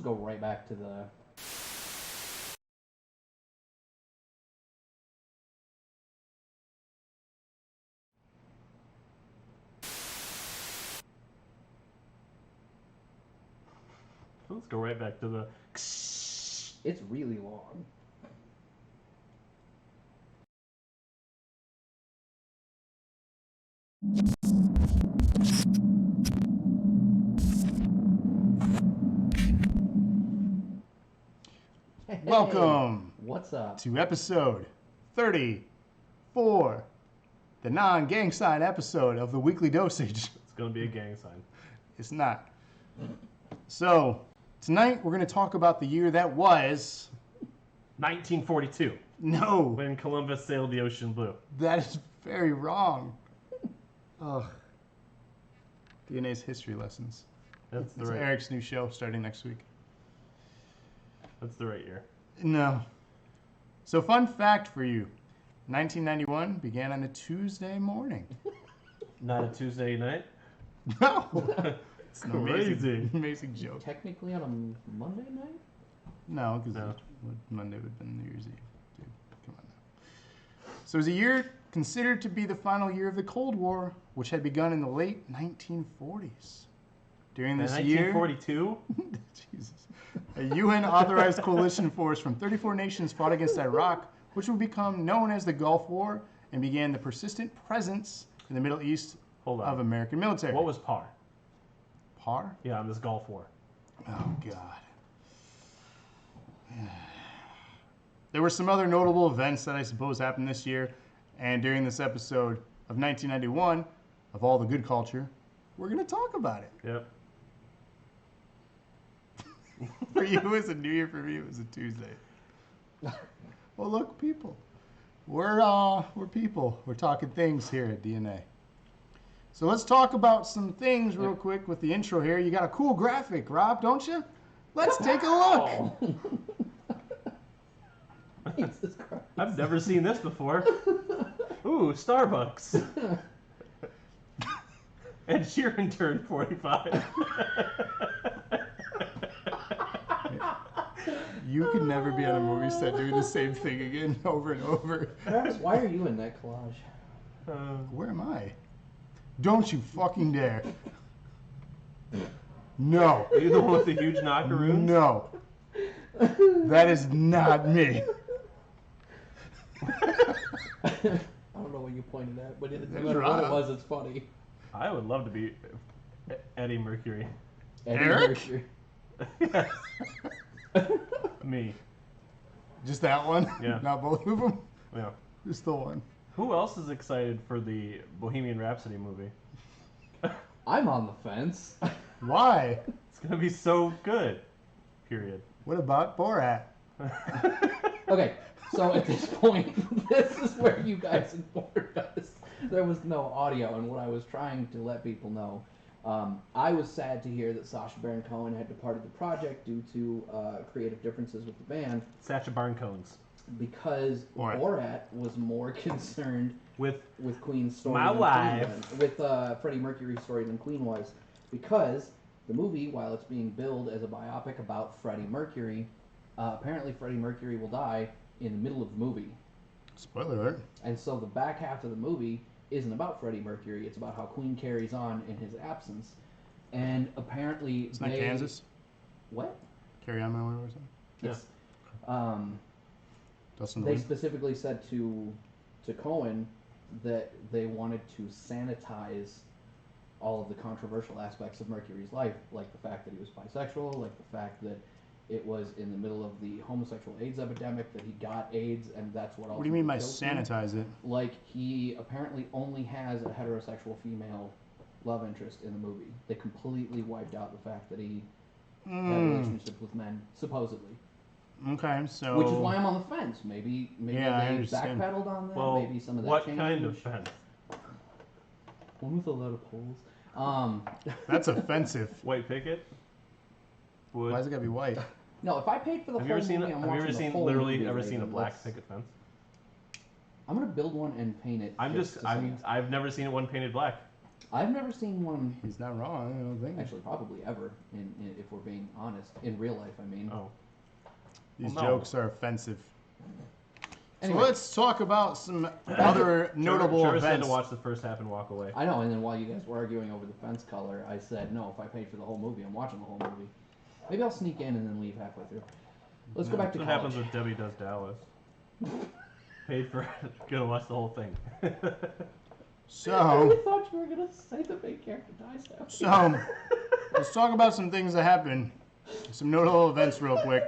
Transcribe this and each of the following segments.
just go right back to the... Let's go right back to the... It's really long. Hey, Welcome what's up? to episode 34, the non-gang sign episode of the Weekly Dosage. It's going to be a gang sign. It's not. So, tonight we're going to talk about the year that was... 1942, No, when Columbus sailed the ocean blue. that is very wrong. Ugh. DNA's history lessons. That's the It's right. Eric's new show starting next week. That's the right year. No. So, fun fact for you. 1991 began on a Tuesday morning. Not a Tuesday night. No. It's an Crazy. amazing joke. Technically on a Monday night? No, because No. Monday would have been New Year's Eve. Dude, come on now. So it was a year considered to be the final year of the Cold War, which had begun in the late 1940s. During this year, 1942? Jesus, a UN-authorized coalition force from 34 nations fought against Iraq, which would become known as the Gulf War and began the persistent presence in the Middle East Hold on. of American military. What was par? PAR? Yeah, on this Gulf War. Oh, God. There were some other notable events that I suppose happened this year, and during this episode of 1991, of all the good culture, we're going to talk about it. Yep. For you, it was a New Year. For me, it was a Tuesday. Well, look, people. We're people. We're talking things here at DNA. So let's talk about some things real quick with the intro here. You got a cool graphic, Rob, don't you? Let's take a look. Jesus Christ. I've never seen this before. Ooh, Starbucks. Ed Sheeran turned 45. You could never be on a movie set doing the same thing again over and over. Travis, why are you in that collage? Where am I? Don't you fucking dare. No. Are you the one with the huge knockaroos? No. That is not me. I don't know what you pointed at, but no There's matter what it Rob. was, it's funny. I would love to be Eddie Mercury. Eddie Eric? Mercury. Yes. Me. Just that one? Yeah. Not both of them? Yeah. Just the one. Who else is excited for the Bohemian Rhapsody movie? I'm on the fence. Why? It's gonna be so good. Period. What about Borat? Okay, so at this point, this is where you guys informed us. There was no audio, and what I was trying to let people know, I was sad to hear that Sacha Baron Cohen had departed the project due to creative differences with the band, Sacha Baron Cohen's. because Borat. Borat was more concerned With Queen's story My than wife. Queen was, with Freddie Mercury's story than Queen was, because the movie, while it's being billed as a biopic about Freddie Mercury, apparently Freddie Mercury will die in the middle of the movie. Spoiler alert. And so the back half of the movie isn't about Freddie Mercury, it's about how Queen carries on in his absence. And apparently It's not Kansas. What? Carry on, my way or something. Yes. Dustin They Lin. specifically said to Cohen that they wanted to sanitize all of the controversial aspects of Mercury's life, like the fact that he was bisexual, like the fact that it was in the middle of the homosexual AIDS epidemic, that he got AIDS, and that's what. What do you mean by ultimately killed him. sanitize it? Like, he apparently only has a heterosexual female love interest in the movie. They completely wiped out the fact that he had relationships with men, supposedly. Okay, so... Which is why I'm on the fence. Maybe Yeah, I they understand. backpedaled on that. well, Maybe some of that what changed. kind of fence? One with a lot of holes. That's offensive. White picket? Wood? Why is it gotta be white? No, if I paid for the Have whole you ever seen? movie, I'm Have you watching ever the seen? whole Literally, movie, ever seen a Raven. black Let's- picket fence? I'm gonna build one and paint it. I'm just. to I say mean, it. I've never seen one painted black. I've never seen one. He's not wrong. I don't think. Actually, probably ever. If we're being honest, in real life, I mean. Oh. These Well, no. jokes are offensive. Anyway. So let's talk about some other notable Trevor said events. to watch the first half and walk away. I know, and then while you guys were arguing over the fence color, I said, no, if I paid for the whole movie, I'm watching the whole movie. Maybe I'll sneak in and then leave halfway through. Let's go back to That's what college. happens when Debbie does Dallas. Paid for gonna watch the whole thing. I So, really thought you were going to say the main character dies now. so let's talk about some things that happened. Some notable events, real quick.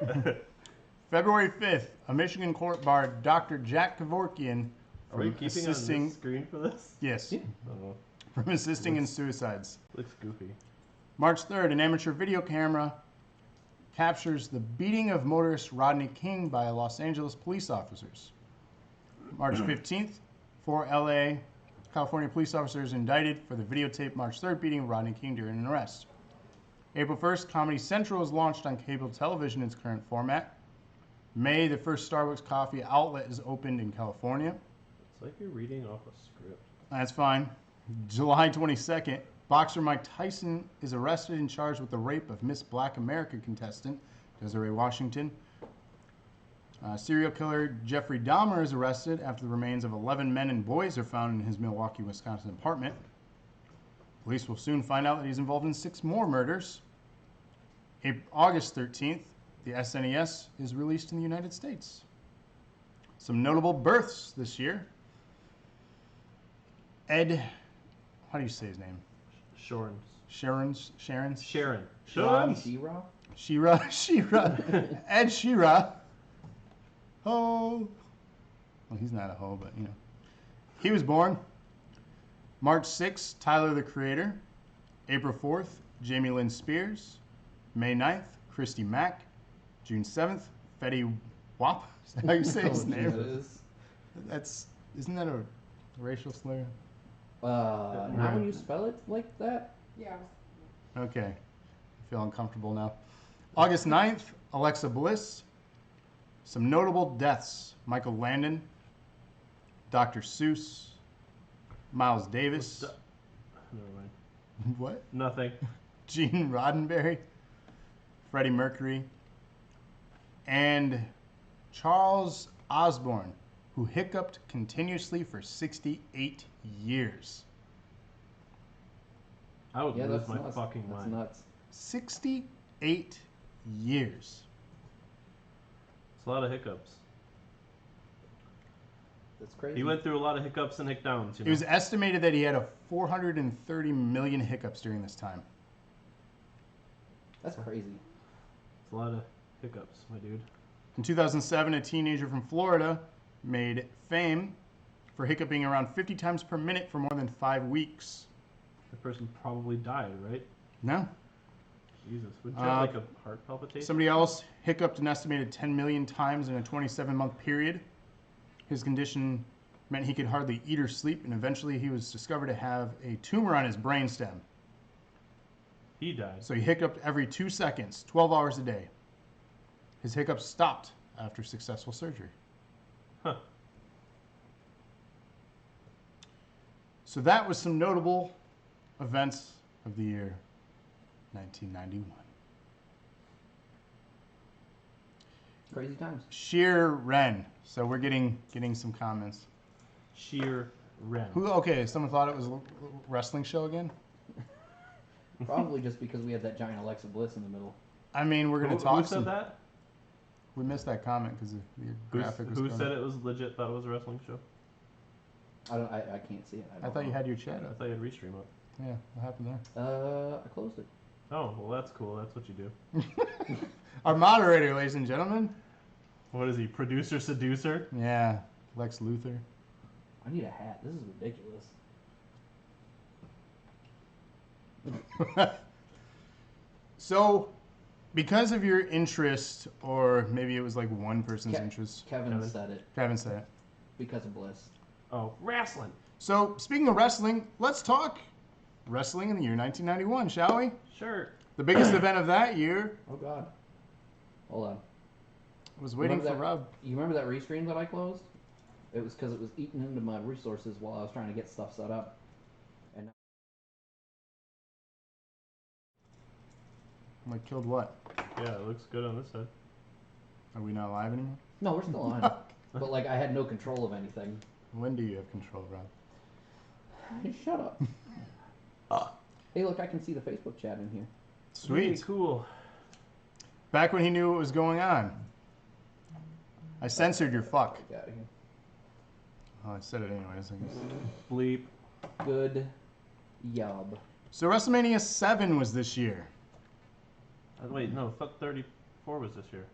February 5th, a Michigan court barred Dr. Jack Kevorkian Are we from keeping assisting. on this screen for this? Yes, Yeah. Oh, from assisting in suicides. looks goofy. March 3rd, an amateur video camera captures the beating of motorist Rodney King by Los Angeles police officers. March 15th, 4 LA, California police officers indicted for the videotaped March 3rd beating of Rodney King during an arrest. April 1st, Comedy Central is launched on cable television in its current format. May, the first Starbucks coffee outlet is opened in California. It's like you're reading off a script. That's fine. July 22nd, boxer Mike Tyson is arrested and charged with the rape of Miss Black America contestant Desiree Washington. Serial killer Jeffrey Dahmer is arrested after the remains of 11 men and boys are found in his Milwaukee, Wisconsin apartment. Police will soon find out that he's involved in 6 more murders. August 13th, the SNES is released in the United States. Some notable births this year. Ed, how do you say his name? Sharon's. Sharon's? Sharon. John Sharon. Shira? Shira. Ed Sheeran. Oh. Well, he's not a hoe, but you know. He was born March 6th, Tyler the Creator. April 4th, Jamie Lynn Spears. May 9th, Christy Mack. June 7th, Fetty Wap. Is that how you say his Oh, name? Jesus. Isn't that a racial slur? Now when you spell it like that? Yeah. Okay. I feel uncomfortable now. August 9th, Alexa Bliss. Some notable deaths. Michael Landon, Dr. Seuss, Miles Davis. Never mind. What? Nothing. Gene Roddenberry, Freddie Mercury, and Charles Osborne, who hiccuped continuously for 68 years. I would Yeah, lose that's my nuts. fucking That's mind. nuts. 68 years. It's a lot of hiccups. That's crazy. He went through a lot of hiccups and hickdowns. You know? It was estimated that he had a 430 million hiccups during this time. That's crazy. It's a lot of hiccups, my dude. In 2007, a teenager from Florida made fame for hiccuping around 50 times per minute for more than 5 weeks. The person probably died, right? No. Jesus. Would you have like a heart palpitation? Somebody else hiccuped an estimated 10 million times in a 27-month period. His condition meant he could hardly eat or sleep, and eventually he was discovered to have a tumor on his brainstem. He died. So he hiccuped every 2 seconds, 12 hours a day. His hiccups stopped after successful surgery. Huh. So that was some notable events of the year 1991. Crazy times. Sheer Ren. So we're getting some comments. Sheer Ren. Who? Okay, someone thought it was a wrestling show again. Probably just because we had that giant Alexa Bliss in the middle. I mean, we're gonna Who talk. said that? We missed that comment because the graphic was. Who going said it was legit? Thought it was a wrestling show. I can't see it. I thought you had your chat I up. thought you had restream up. Yeah, what happened there? I closed it. Oh, well, that's cool. That's what you do. Our moderator, ladies and gentlemen. What is he? Producer seducer? Yeah, Lex Luthor. I need a hat. This is ridiculous. So, because of your interest, or maybe it was like one person's interest, Kevin said it Kevin said it. because of Bliss. Oh, wrestling. So, speaking of wrestling, let's talk wrestling in the year 1991, shall we? Sure. The biggest event of that year Oh God. Hold on. was waiting for Remember that- Rob. You remember that restream that I closed? It was because it was eating into my resources while I was trying to get stuff set up. Like, killed what? Yeah, it looks good on this side. Are we not live anymore? No, we're still on. But like, I had no control of anything. When do you have control, Rob? Hey, shut up. Hey, look, I can see the Facebook chat in here. Really Sweet. cool. Back when he knew what was going on. I censored your fuck. Get out of here. Oh, I said it anyways. I guess. Bleep. Good yob. So WrestleMania 7 was this year. Wait, no, I thought 34 was this year.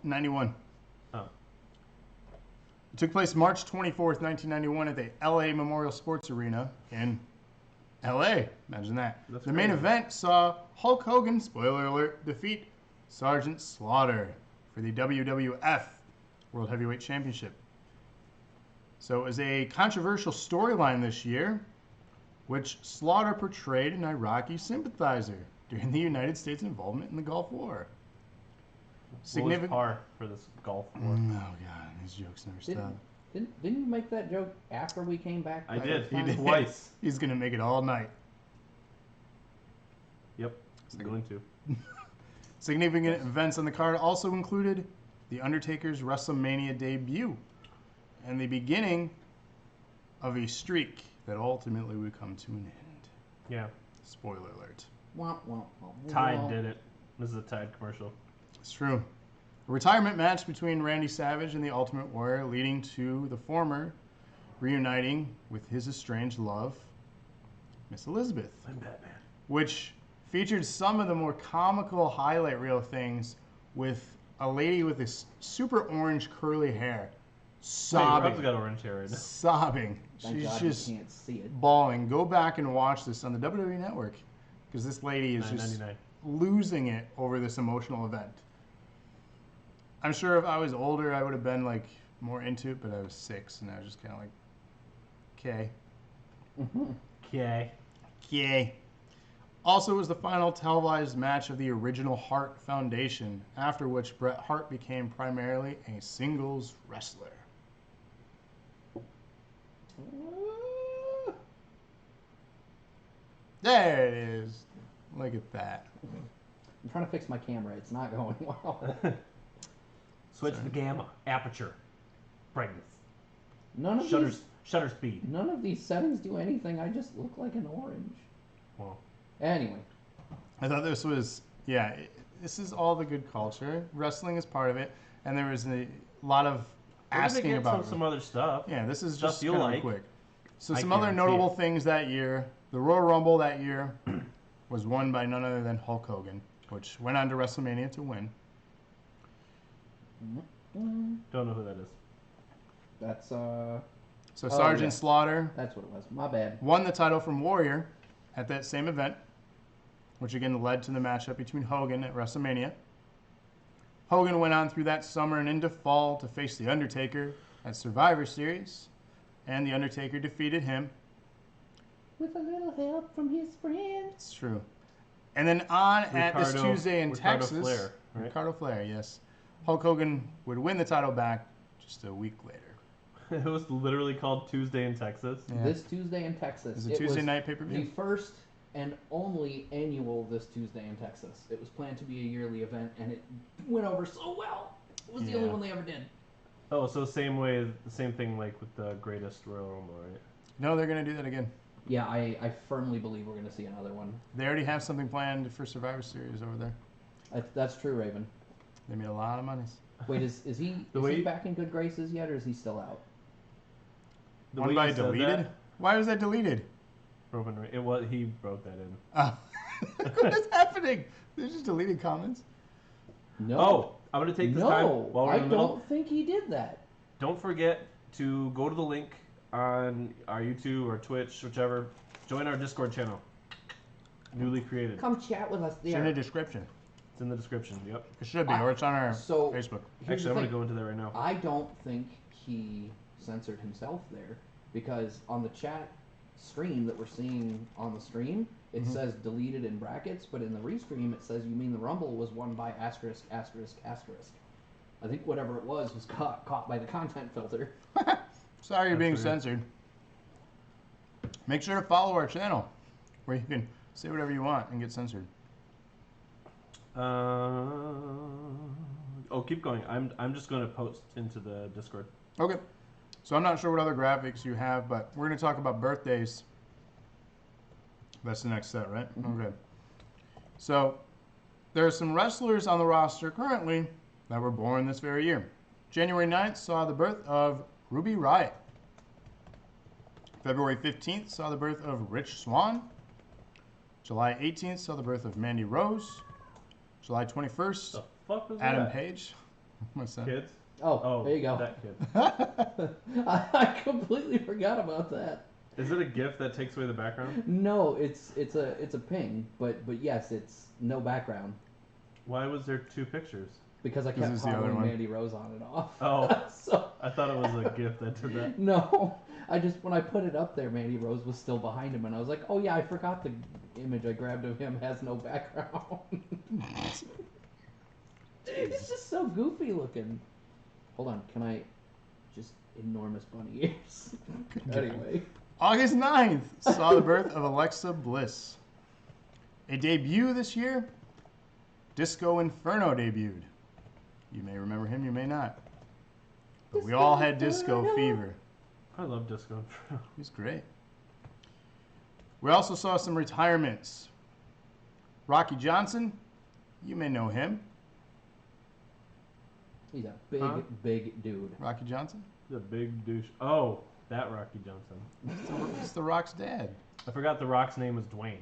91. Oh. It took place March 24th, 1991 at the LA Memorial Sports Arena in LA. Imagine that. That's the main crazy. event saw Hulk Hogan, spoiler alert, defeat Sergeant Slaughter for the WWF World Heavyweight Championship. So it was a controversial storyline this year, which Slaughter portrayed an Iraqi sympathizer during the United States involvement in the Gulf War. What was par for this Gulf War? Oh god, these jokes never stop. Didn't you make that joke after we came back? I the did. first He time? did twice. He's gonna make it all night. Yep. I'm going to. Significant events on the card also included The Undertaker's WrestleMania debut and the beginning of a streak that ultimately would come to an end. Yeah. Spoiler alert. Womp, womp, womp, Tide womp. did it. This is a Tide commercial. It's true. A retirement match between Randy Savage and the Ultimate Warrior, leading to the former reuniting with his estranged love, Miss Elizabeth, I'm Batman. which featured some of the more comical highlight reel things with a lady with this super orange curly hair Wait, Rob's sobbing. got orange hair right now. Sobbing. Thank She's God just you can't see it. bawling. Go back and watch this on the WWE Network because this lady is just $9.99. losing it over this emotional event. I'm sure if I was older, I would have been like more into it, but I was 6 and I was just kind of like, okay. Okay. Yay. Also, it was the final televised match of the original Hart Foundation, after which Bret Hart became primarily a singles wrestler. There it is. Look at that. I'm trying to fix my camera. It's not going well. Switch the gamma, aperture, brightness, None of shutter speed. none of these settings do anything. I just look like an orange. Well, Anyway, I thought this was, this is all the good culture. Wrestling is part of it, and there was a lot of we're gonna asking get about some other stuff. Yeah, this is stuff just you kind of like. quick. So I some other guarantee notable it. things that year. The Royal Rumble that year was won by none other than Hulk Hogan, which went on to WrestleMania to win. Don't know who that is. that's So Oh, Sergeant yeah. Slaughter that's what it was. My bad. won the title from Warrior at that same event, which again led to the matchup between Hogan at WrestleMania. Hogan went on through that summer and into fall to face The Undertaker at Survivor Series, and The Undertaker defeated him. With a little help from his friends. It's true. And then on at this Ricardo- Tuesday in Ricardo Texas, Flair, right? Ricardo Flair, yes, Hulk Hogan would win the title back just a week later. It was literally called Tuesday in Texas. Yeah. This Tuesday in Texas. It was a Tuesday night the pay-per-view. first and only annual This Tuesday in Texas. It was planned to be a yearly event, and it went over so well. It was the only Yeah. one they ever did. Oh, so the same thing like with the Greatest Royal Rumble, right? No, they're going to do that again. Yeah, I firmly believe we're going to see another one. They already have something planned for Survivor Series over there. That's true, Raven. They made a lot of money. Wait, is he The is way he you- back in good graces yet, or is he still out? The One way by you said deleted? that, Why was that deleted? Roman Reigns. It was he wrote that in. What is happening? There's just deleted comments. No. Oh, I'm gonna take this time no, while we're I in the middle. don't think he did that. Don't forget to go to the link on our YouTube or Twitch, whichever. Join our Discord channel. Newly created. Come chat with us It's in the there. description. It's in the description. Yep. It should be, or it's on our So Facebook. here's Actually, the I'm gonna thing. go into that right now. I don't think he censored himself there, because on the chat stream that we're seeing on the stream, it says deleted in brackets, but in the restream it says you mean the Rumble was won by asterisk asterisk asterisk. I think whatever it was caught by the content filter. Sorry you're That's being weird. censored. Make sure to follow our channel, where you can say whatever you want and get censored. Oh, keep going. I'm just going to post into the Discord. Okay. So I'm not sure what other graphics you have, but we're going to talk about birthdays. That's the next set, right? Okay. So there are some wrestlers on the roster currently that were born this very year. January 9th saw the birth of Ruby Riott. February 15th saw the birth of Rich Swann. July 18th saw the birth of Mandy Rose. July 21st, The fuck was Adam that? Page. What's that? Kids? Oh, there you go. That kid. I completely forgot about that. Is it a GIF that takes away the background? No, it's a ping, but yes, it's no background Why was there two pictures? because I This kept is the other following one. Mandy Rose on and off. Oh, So I thought it was a GIF that did that. no, when I put it up there, Mandy Rose was still behind him, and I was like, oh yeah, I forgot the image I grabbed of him has no background. It's just so goofy looking. Hold on, can I just enormous bunny ears? Anyway. August 9th saw the birth of Alexa Bliss. A debut this year, Disco Inferno debuted. You may remember him, you may not. But we all had Disco fever. I love Disco Inferno. He's great. We also saw some retirements. Rocky Johnson, you may know him. He's a big, Huh? big dude. Rocky Johnson? He's a big douche. Oh, that Rocky Johnson. It's The Rock's dad. I forgot The Rock's name was Dwayne.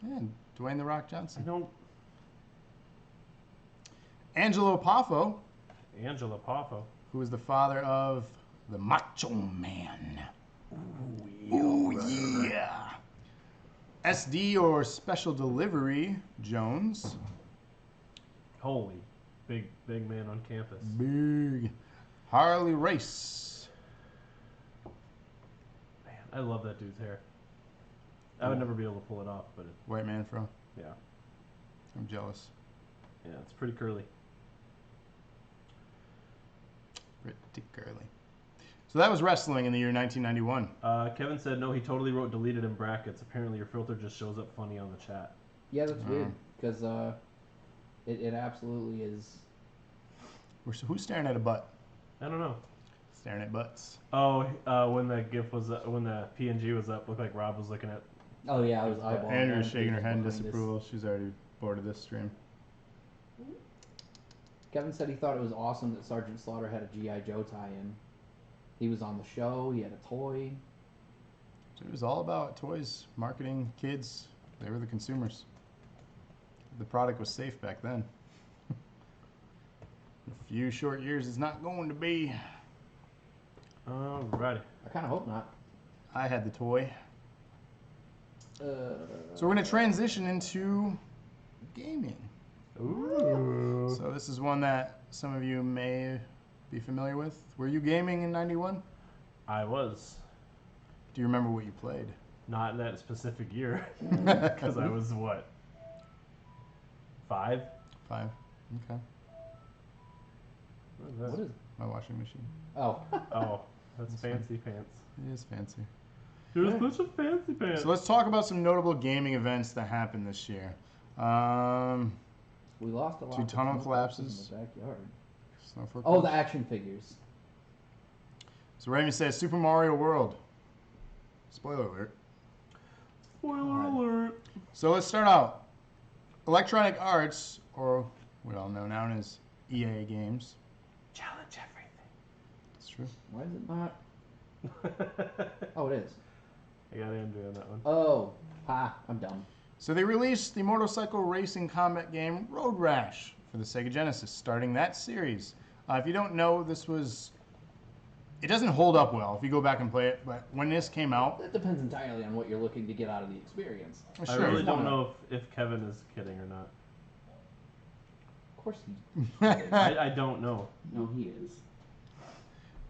Yeah, Dwayne The Rock I Johnson. don't. Angelo Poffo, Angela Poffo. who is the father of the Macho Man. Ooh, yeah. SD or Special Delivery Jones. Holy, big man on campus. Big. Harley Race. Man, I love that dude's hair. I would never be able to pull it off, but White man fro. yeah, I'm jealous. yeah, it's pretty curly. Pretty curly. So that was wrestling in the year 1991. Kevin said no. He totally wrote deleted in brackets. Apparently, your filter just shows up funny on the chat. Yeah, that's weird because it absolutely is. Who's staring at a butt? I don't know. Staring at butts. Oh, when the GIF was when the PNG was up, looked like Rob was looking at. Oh yeah, I was eyeballing. Andrew's Adam shaking her Page's head in behind us. disapproval. She's already bored of this stream. Kevin said he thought it was awesome that Sergeant Slaughter had a GI Joe tie-in. He was on the show. He had a toy. So it was all about toys, marketing, kids. They were the consumers. The product was safe back then. A few short years it's not going to be. Alrighty. I kind of hope not. I had the toy. Uh, So we're going to transition into gaming. Ooh. So this is one that some of you may be familiar with. Were you gaming in 91? I was Do you remember what you played? not that specific year because I was what 5. 5. Okay. What is what that? is? My washing machine. Oh. Oh, that's fancy pants. It is fancy. You're such a fancy pants. So let's talk about some notable gaming events that happened this year. We lost a lot. Two of tunnel tunnel collapses. in the backyard. Snowflake Oh, Punch. the action figures. So Raymond says Super Mario World. Spoiler alert. Spoiler alert. So let's start out. Electronic Arts, or what I'll know now as EA Games. Challenge everything. That's true. Why is it not? Oh, it is. I got Andrew on that one. Oh, ha! I'm dumb. So they released the motorcycle racing combat game Road Rash for the Sega Genesis, starting that series. If you don't know, this was... It doesn't hold up well if you go back and play it, but when this came out... That depends entirely on what you're looking to get out of the experience. I Sure. really don't know if Kevin is kidding or not. Of course he. I don't know. No, he is.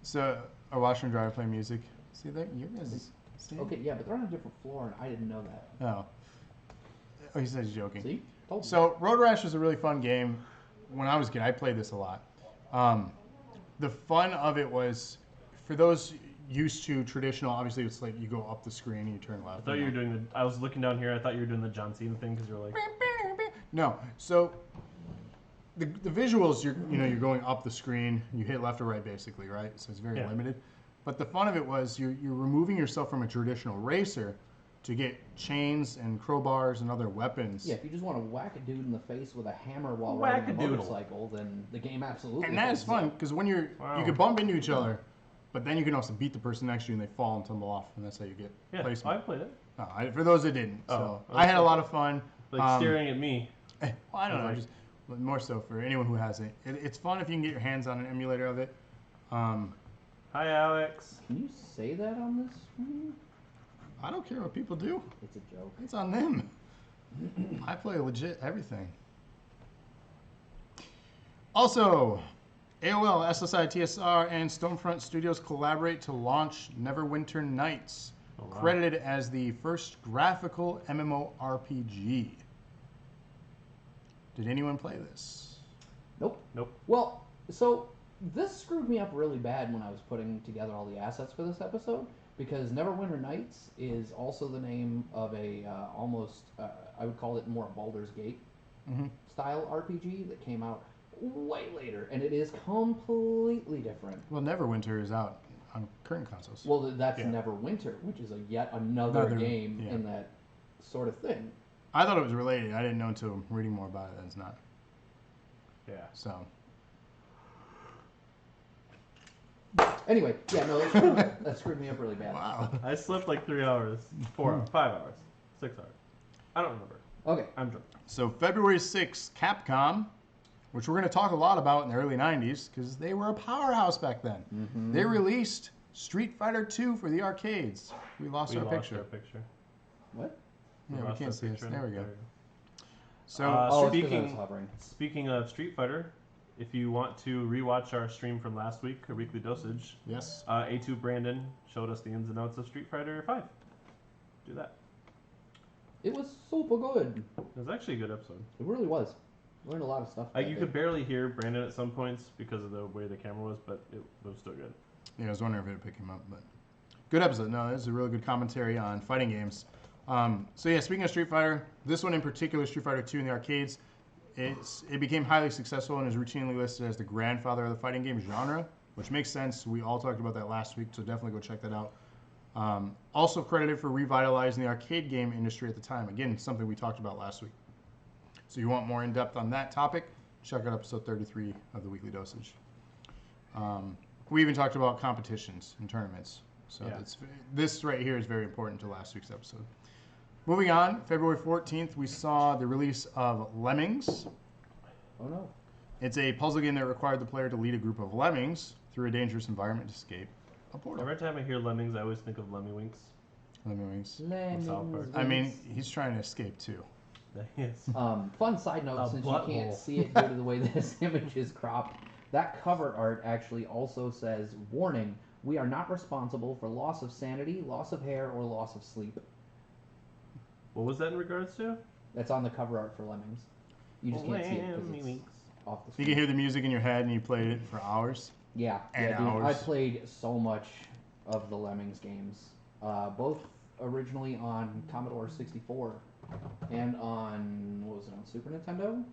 So, a washer and dryer play music. See that? You guys... See? Okay, yeah, but they're on a different floor, and I didn't know that. Oh. Oh, he says he's joking. See? Told you. So Road Rash was a really fun game. When I was a kid, I played this a lot. The fun of it was, for those used to traditional, obviously it's like you go up the screen and you turn left. I thought you were doing the. I was looking down here. I thought you were doing the John Cena thing because you were like. No. So the visuals, you're going up the screen. You hit left or right, basically, right? So it's very limited. But the fun of it was you're removing yourself from a traditional racer to get chains and crowbars and other weapons. Yeah, if you just want to whack a dude in the face with a hammer while riding a motorcycle, then the game absolutely. And that is fun because when you can bump into each other, but then you can also beat the person next to you and they fall and tumble off, and that's how you get placement. I played it. For those that didn't, I had a lot of fun. Like staring at me. Well, I don't know, just more so for anyone who hasn't. It's fun if you can get your hands on an emulator of it. Hi, Alex. Can you say that on this screen? I don't care what people do. It's a joke. It's on them. I play legit everything. Also, AOL, SSI, TSR, and Stonefront Studios collaborate to launch Neverwinter Nights, credited as the first graphical MMORPG. Did anyone play this? Nope. Nope. Well, so this screwed me up really bad when I was putting together all the assets for this episode, because Neverwinter Nights is also the name of a almost, I would call it more a Baldur's Gate style RPG that came out way later, and it is completely different. Well, Neverwinter is out on current consoles. Well, that's Neverwinter, which is yet another game in that sort of thing. I thought it was related. I didn't know until reading more about it that it's not. Yeah. So. Anyway, no, that screwed me up really bad. Wow. I slept like 3 hours, 4 hours, 5 hours, 6 hours. I don't remember. Okay. I'm drunk. So February 6th, Capcom, which we're going to talk a lot about in the early 90s because they were a powerhouse back then. They released Street Fighter 2 for the arcades. We lost our picture. What? Yeah, we can't see us. There we go. So, speaking of Street Fighter, if you want to rewatch our stream from last week, our weekly dosage, yes, A2 Brandon showed us the ins and outs of Street Fighter 5. Do that. It was super good. It was actually a good episode. It really was. Learned a lot of stuff. You could barely hear Brandon at some points because of the way the camera was, but it was still good. Yeah, I was wondering if it would pick him up, but good episode. No, this is a really good commentary on fighting games. So yeah, speaking of Street Fighter, this one in particular, Street Fighter 2 in the arcades, it became highly successful and is routinely listed as the grandfather of the fighting game genre, which makes sense. We all talked about that last week, so definitely go check that out. Also credited for revitalizing the arcade game industry at the time. Again, something we talked about last week. So you want more in-depth on that topic, check out episode 33 of the Weekly Dosage. We even talked about competitions and tournaments. So this right here is very important to last week's episode. Moving on, February 14th, we saw the release of Lemmings. Oh no. It's a puzzle game that required the player to lead a group of lemmings through a dangerous environment to escape a portal. Every time I hear Lemmings, I always think of Lemmy Winks. Lemmings. I mean, he's trying to escape too. Yes. Fun side note, since you can't see it due to the way this image is cropped, that cover art actually also says, warning, we are not responsible for loss of sanity, loss of hair, or loss of sleep. What was that in regards to? That's on the cover art for Lemmings. You just can't see it because it's off the screen. You can hear the music in your head and you played it for hours. Yeah, and dude, hours. I played so much of the Lemmings games, both originally on Commodore 64 and on, what was it, on Super Nintendo?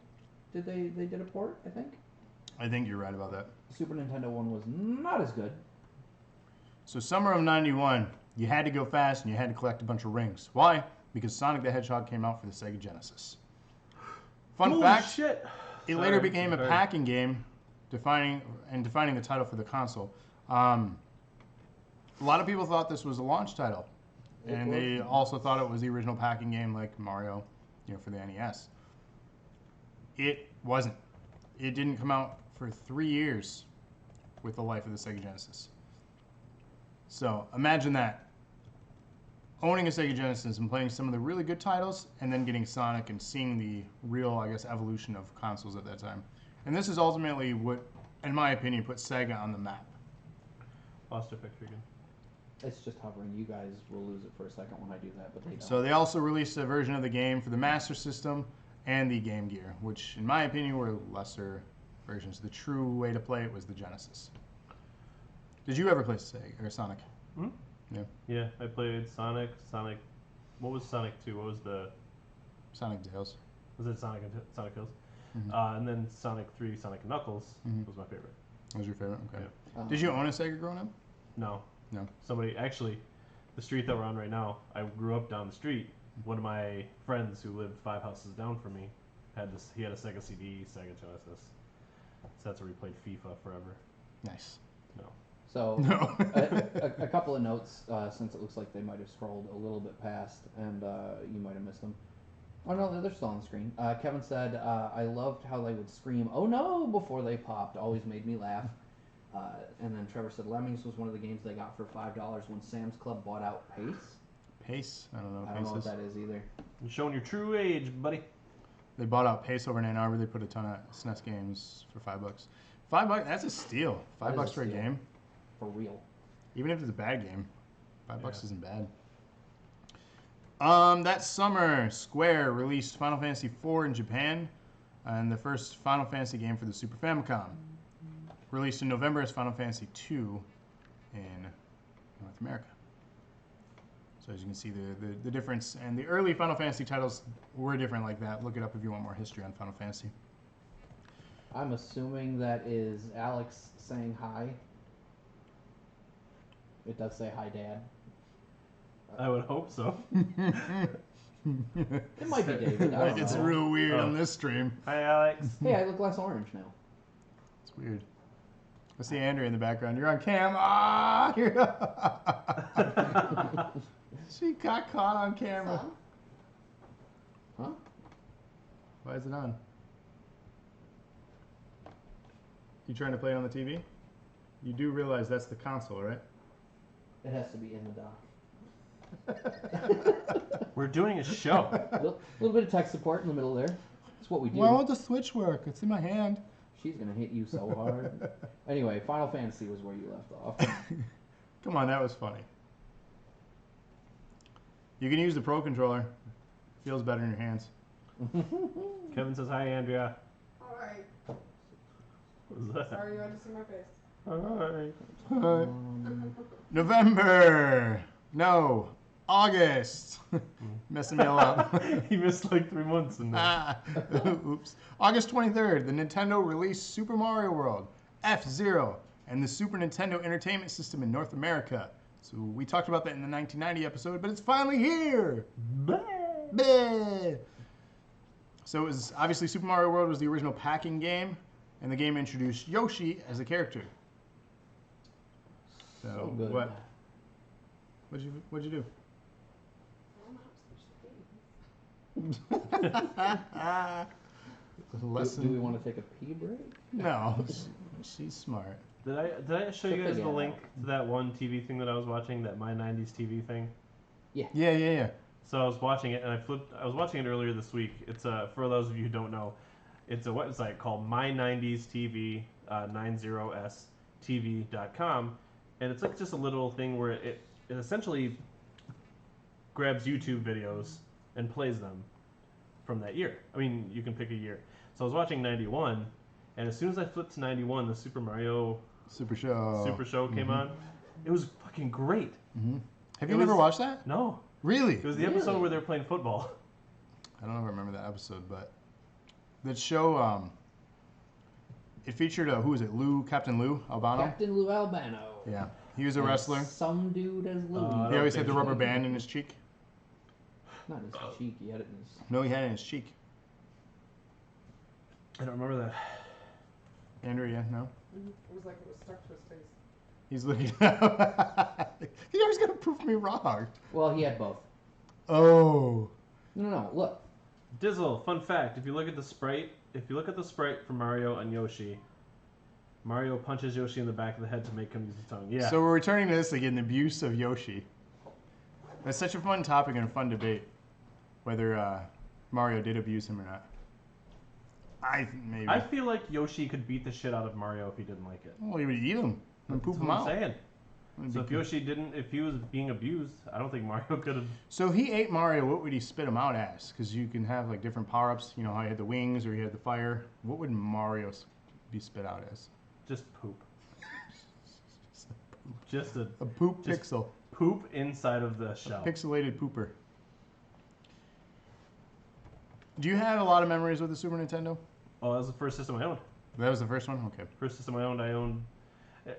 They did a port, I think? I think you're right about that. The Super Nintendo one was not as good. So summer of 91, you had to go fast and you had to collect a bunch of rings. Why? Because Sonic the Hedgehog came out for the Sega Genesis. Fun fact, it later became a packing game, defining the title for the console. A lot of people thought this was a launch title, and they also thought it was the original packing game like Mario, for the NES. It wasn't. It didn't come out for 3 years with the life of the Sega Genesis. So imagine that. Owning a Sega Genesis and playing some of the really good titles, and then getting Sonic and seeing the real, evolution of consoles at that time. And this is ultimately what, in my opinion, put Sega on the map. Lost your picture again. It's just hovering. You guys will lose it for a second when I do that, but they don't. So they also released a version of the game for the Master System and the Game Gear, which, in my opinion, were lesser versions. The true way to play it was the Genesis. Did you ever play Sega or Sonic? Hmm? Yeah, I played Sonic. What was Sonic 2? What was the... Sonic Tales. Was it Sonic Hills? And then Sonic 3, Sonic and Knuckles was my favorite. That was your favorite? Okay. Yeah. Did you own a Sega growing up? No. No. Somebody, actually, the street that we're on right now, I grew up down the street. One of my friends who lived 5 houses down from me had this. He had a Sega CD, Sega Genesis. So that's where we played FIFA forever. Nice. No. So, No. a couple of notes, since it looks like they might have scrolled a little bit past, and you might have missed them. Oh no, they're still on the screen. Kevin said, I loved how they would scream, "Oh no!" before they popped. Always made me laugh. And then Trevor said, Lemmings was one of the games they got for $5 when Sam's Club bought out Pace. Pace? I don't know what I don't know Pace what is. that is either. You're showing your true age, buddy. They bought out Pace over in Ann Arbor. They put a ton of SNES games for $5. $5? That's a steal. That is $5 a for a steal. game. For real. Even if it's a bad game, $5 Yeah. isn't bad. That summer, Square released Final Fantasy IV in Japan, and the first Final Fantasy game for the Super Famicom. Released in November as Final Fantasy II in North America. So as you can see, the difference, and the early Final Fantasy titles were different like that. Look it up if you want more history on Final Fantasy. I'm assuming that is Alex saying hi. It does say hi, Dad. I would hope so. It might be David. I Like don't it's know. real weird Oh. on this stream. Hi, Alex. Hey, I look less orange now. It's weird. I see Andrea in the background. You're on cam. Ah! She got caught on camera. Huh? Why is it on? You trying to play it on the TV? You do realize that's the console, right? It has to be in the dock. We're doing a show. A little bit of tech support in the middle there. That's what we do. Why won't the Switch work? It's in my hand. She's gonna hit you so hard. Anyway, Final Fantasy was where you left off. Come on, that was funny. You can use the Pro Controller. Feels better in your hands. Kevin says hi, Andrea. Alright. What was that? Sorry you had to see my face. Hi. November. No. August. Messing me all up. He missed like 3 months in there. Ah. Oops. August 23rd, the Nintendo released Super Mario World, F-Zero, and the Super Nintendo Entertainment System in North America. So we talked about that in the 1990 episode, but it's finally here. Bah. So it was obviously Super Mario World was the original packing game, and the game introduced Yoshi as a character. So good. What'd you do? Do we want to take a pee break? No, she's smart. Did I show you Check guys the the game link out. to that one TV thing that I was watching, that My 90s TV thing? Yeah. So I was watching it, and I was watching it earlier this week. It's for those of you who don't know, it's a website called My 90s TV, 90stv.com, and it's like just a little thing where it essentially grabs YouTube videos and plays them from that year. I mean, you can pick a year. So I was watching 91, and as soon as I flipped to 91, the Super Mario Super Show. came on. It was fucking great. Have It you never was- watched that? No, Really? it was the episode Really? where they were playing football. I don't know if I remember that episode, but that show, it featured, who was it? Captain Lou Albano? Captain Lou Albano. Yeah. He was a And wrestler. Some dude as Louie. I He don't always think had the so. rubber band in his cheek. Not his cheek. He had it in his. No, he had it in his cheek. I don't remember that. Andrea, no? It was like it was stuck to his face. He's looking up. You're always going to prove me wrong. Well, he had both. Oh. No. Look. Dizzle, fun fact: if you look at the sprite for Mario and Yoshi, Mario punches Yoshi in the back of the head to make him use his tongue. Yeah. So we're returning to this again, the abuse of Yoshi. That's such a fun topic and a fun debate, whether Mario did abuse him or not. Maybe. I feel like Yoshi could beat the shit out of Mario if he didn't like it. Well, he would eat him and poop That's him what I'm out. saying. That'd So be if cool. Yoshi if he was being abused, I don't think Mario could have. So if he ate Mario, what would he spit him out as? Because you can have like different power-ups. You know how he had the wings or he had the fire. What would Mario be spit out as? Just poop. Just a A poop Just- pixel. poop inside of the shell. Pixelated pooper. Do you have a lot of memories with the Super Nintendo? Oh, that was the first system I owned. That was the first one? Okay. First system I owned.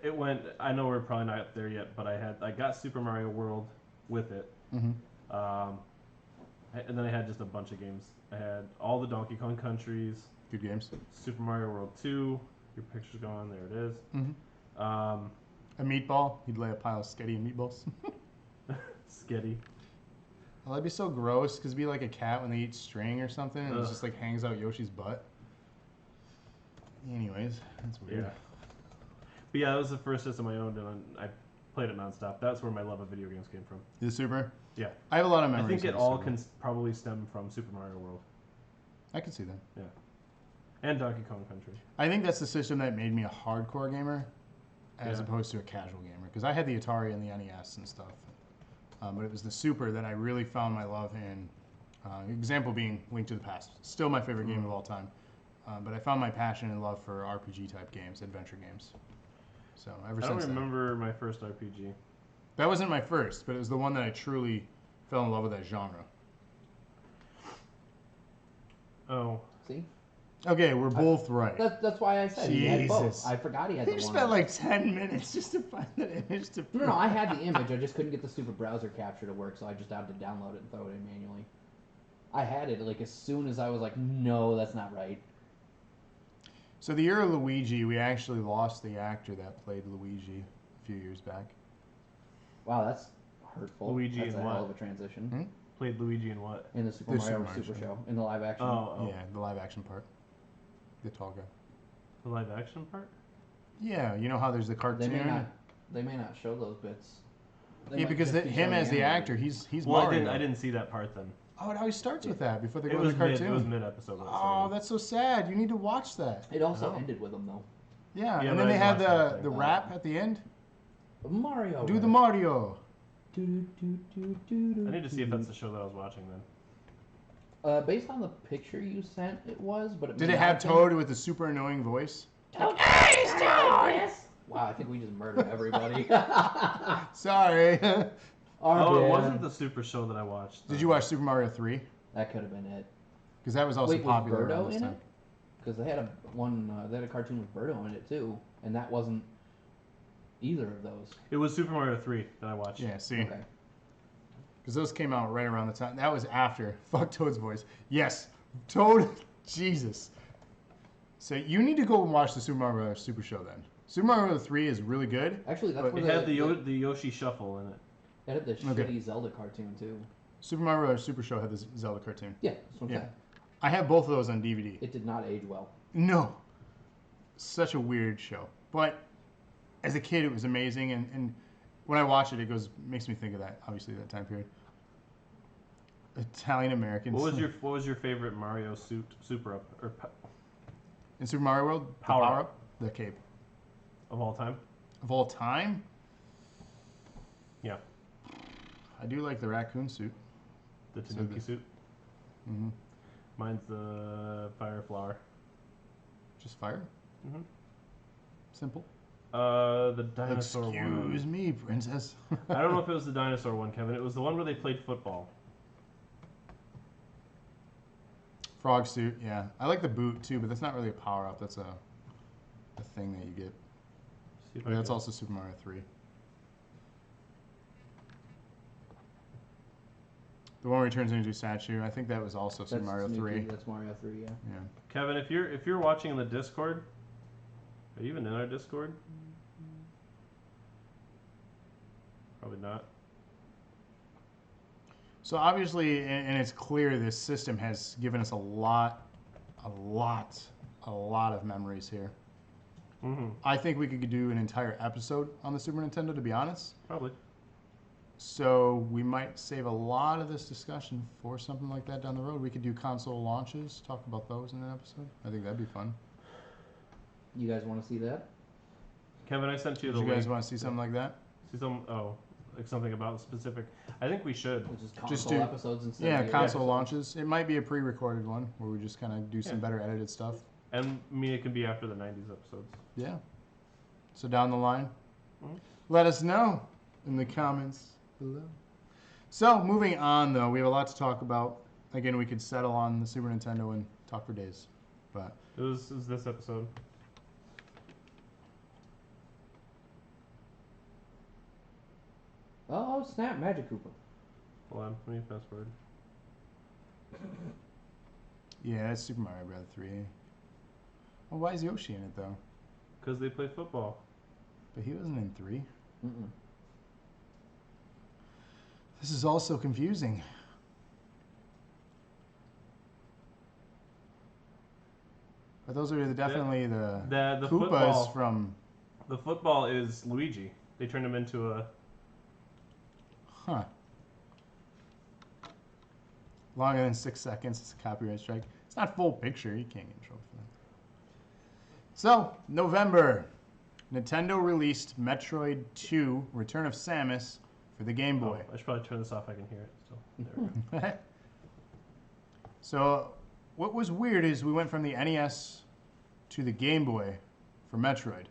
It went. I know we're probably not there yet, but I got Super Mario World with it. Mm-hmm. And then I had just a bunch of games. I had all the Donkey Kong countries. Good games. Super Mario World 2. Your picture's gone. There it is. Mm-hmm. Um, A meatball. You'd lay a pile of sketty and meatballs. Sketty. Well, that'd be so gross because it'd be like a cat when they eat string or something and it just like hangs out Yoshi's butt. Anyways, that's weird. Yeah. But yeah, that was the first system I owned, and I played it nonstop. That's where my love of video games came from. The Super? Yeah. I have a lot of I memories. think it of all Super. can probably stem from Super Mario World. I can see that. Yeah. And Donkey Kong Country. I think that's the system that made me a hardcore gamer as Yeah. opposed to a casual gamer. Because I had the Atari and the NES and stuff. But it was the Super that I really found my love in. Example being Link to the Past. Still my favorite game of all time. But I found my passion and love for RPG type games, adventure games. So ever I since don't remember my first RPG. that wasn't my first, but it was the one that I truly fell in love with that genre. Oh. See? Okay, we're both right. That's why I said he had both. Jesus. I forgot he had You the one. spent like 10 minutes just to find that image to No, I had the image. I just couldn't get the super browser capture to work, so I just had to download it and throw it in manually. I had it like as soon as I was like, no, that's not right. So the year of Luigi, we actually lost the actor that played Luigi a few years back. Wow, that's hurtful. Luigi that's in a what? hell of a transition. Played Luigi in what? In the Super The Mario Super Super Mario Show, in the live action. Oh. Yeah, the live action part. The tall guy. The live action part? Yeah, you know how there's the They cartoon? may not show those bits. They Yeah, might because just be him showing as the animated. actor, he's Well, Mario. I didn't see that part then. Oh, it always starts with that before they It go to was the mid. cartoon. It was mid episode. Oh, that's so sad. You need to watch that. It also Oh. ended with them though. Yeah, Yeah, and but then I they had watched that the thing. rap at the end. Mario. Do the Mario. I need to see if that's the show that I was watching then. Based on the picture you sent, it was, but Did may it not have been. Toad with a super annoying voice? Wow, I think we just murdered everybody. Sorry. Oh, it wasn't the Super show that I watched. Did you watch Super Mario 3? That could have been it. Because that was also Wait, popular was around Birdo this in time. it? Because they had they had a cartoon with Birdo in it too, and that wasn't either of those. It was Super Mario 3 that I watched. Yeah, see. Okay. Because those came out right around the time. That was after. Fuck Toad's voice. Yes. Toad. Jesus. So you need to go and watch the Super Mario Super Show then. Super Mario 3 is really good. Actually, that's But where It had the Yoshi Shuffle in it. it had the Okay. shitty Zelda cartoon too. Super Mario Super Show had the Zelda cartoon. Yeah, that's what I'm Yeah. saying. I have both of those on DVD. It did not age well. No. Such a weird show. But as a kid, it was amazing. And when I watch it, makes me think of that, obviously, that time period. Italian Americans. What was your favorite Mario super up or in Super Mario World? The Power power up. up? The cape. of all time? Of all time? Yeah, I do like the raccoon suit. the So Tanuki the- suit. Mm-hmm. Mine's the fire flower. Just fire? Mhm. Simple. The dinosaur Excuse one. me, princess. I don't know if it was the dinosaur one, Kevin. It was the one where they played football. Frog suit, yeah. I like the boot too, but that's not really a power up. That's a thing that you get. See if But I that's can- also Super Mario 3. The one where he turns into a statue, I think that was also Super Mario Tanuki, 3. That's Mario 3, yeah. Yeah. Kevin, if you're watching in the Discord, are you even in our Discord? Probably not. So obviously, and it's clear this system has given us a lot of memories here. Mm-hmm. I think we could do an entire episode on the Super Nintendo, to be honest. Probably. So we might save a lot of this discussion for something like that down the road. We could do console launches, talk about those in an episode. I think that'd be fun. You guys want to see that? Kevin, I sent you Do the you link. guys want to see something like that? See some? Oh, like something about specific. I think we should. Which is console Just do- episodes instead Yeah, of the console episodes. launches. It might be a pre-recorded one where we just kind of do some Yeah. better edited stuff. And me, it can be after the '90s episodes. Yeah. So down the line, Mhm. let us know in the comments below. So moving on, though, we have a lot to talk about. Again, we could settle on the Super Nintendo and talk for days. But It was this episode. Oh snap! Magic Cooper. Hold on, let me fast forward. yeah, that's Super Mario Bros. 3. Well, why is Yoshi in it though? Because they play football. But he wasn't in 3. Mm-mm. This is also confusing. But those are definitely the The Koopas football. from. The football is Luigi. They turned him into a. Huh. Longer than 6 seconds. It's a copyright strike. It's not full picture. You can't get in trouble for that. So, November. Nintendo released Metroid 2 Return of Samus for the Game Boy. Oh, I should probably turn this off. I can hear it still. There we go. So, what was weird is we went from the NES to the Game Boy for Metroid.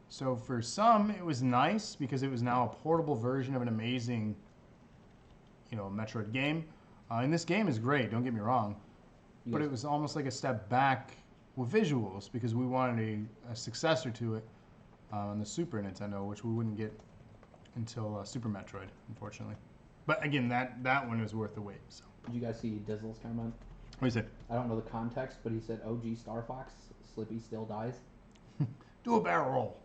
So, for some, it was nice because it was now a portable version of an amazing, Metroid game. And this game is great, don't get me wrong. But it was almost like a step back with visuals because we wanted a successor to it on the Super Nintendo, which we wouldn't get until Super Metroid, unfortunately. But again, that one was worth the wait. So. Did you guys see Dizzle's comment? What is it? I don't know the context, but he said, "OG Star Fox, Slippy still dies." Do a barrel roll.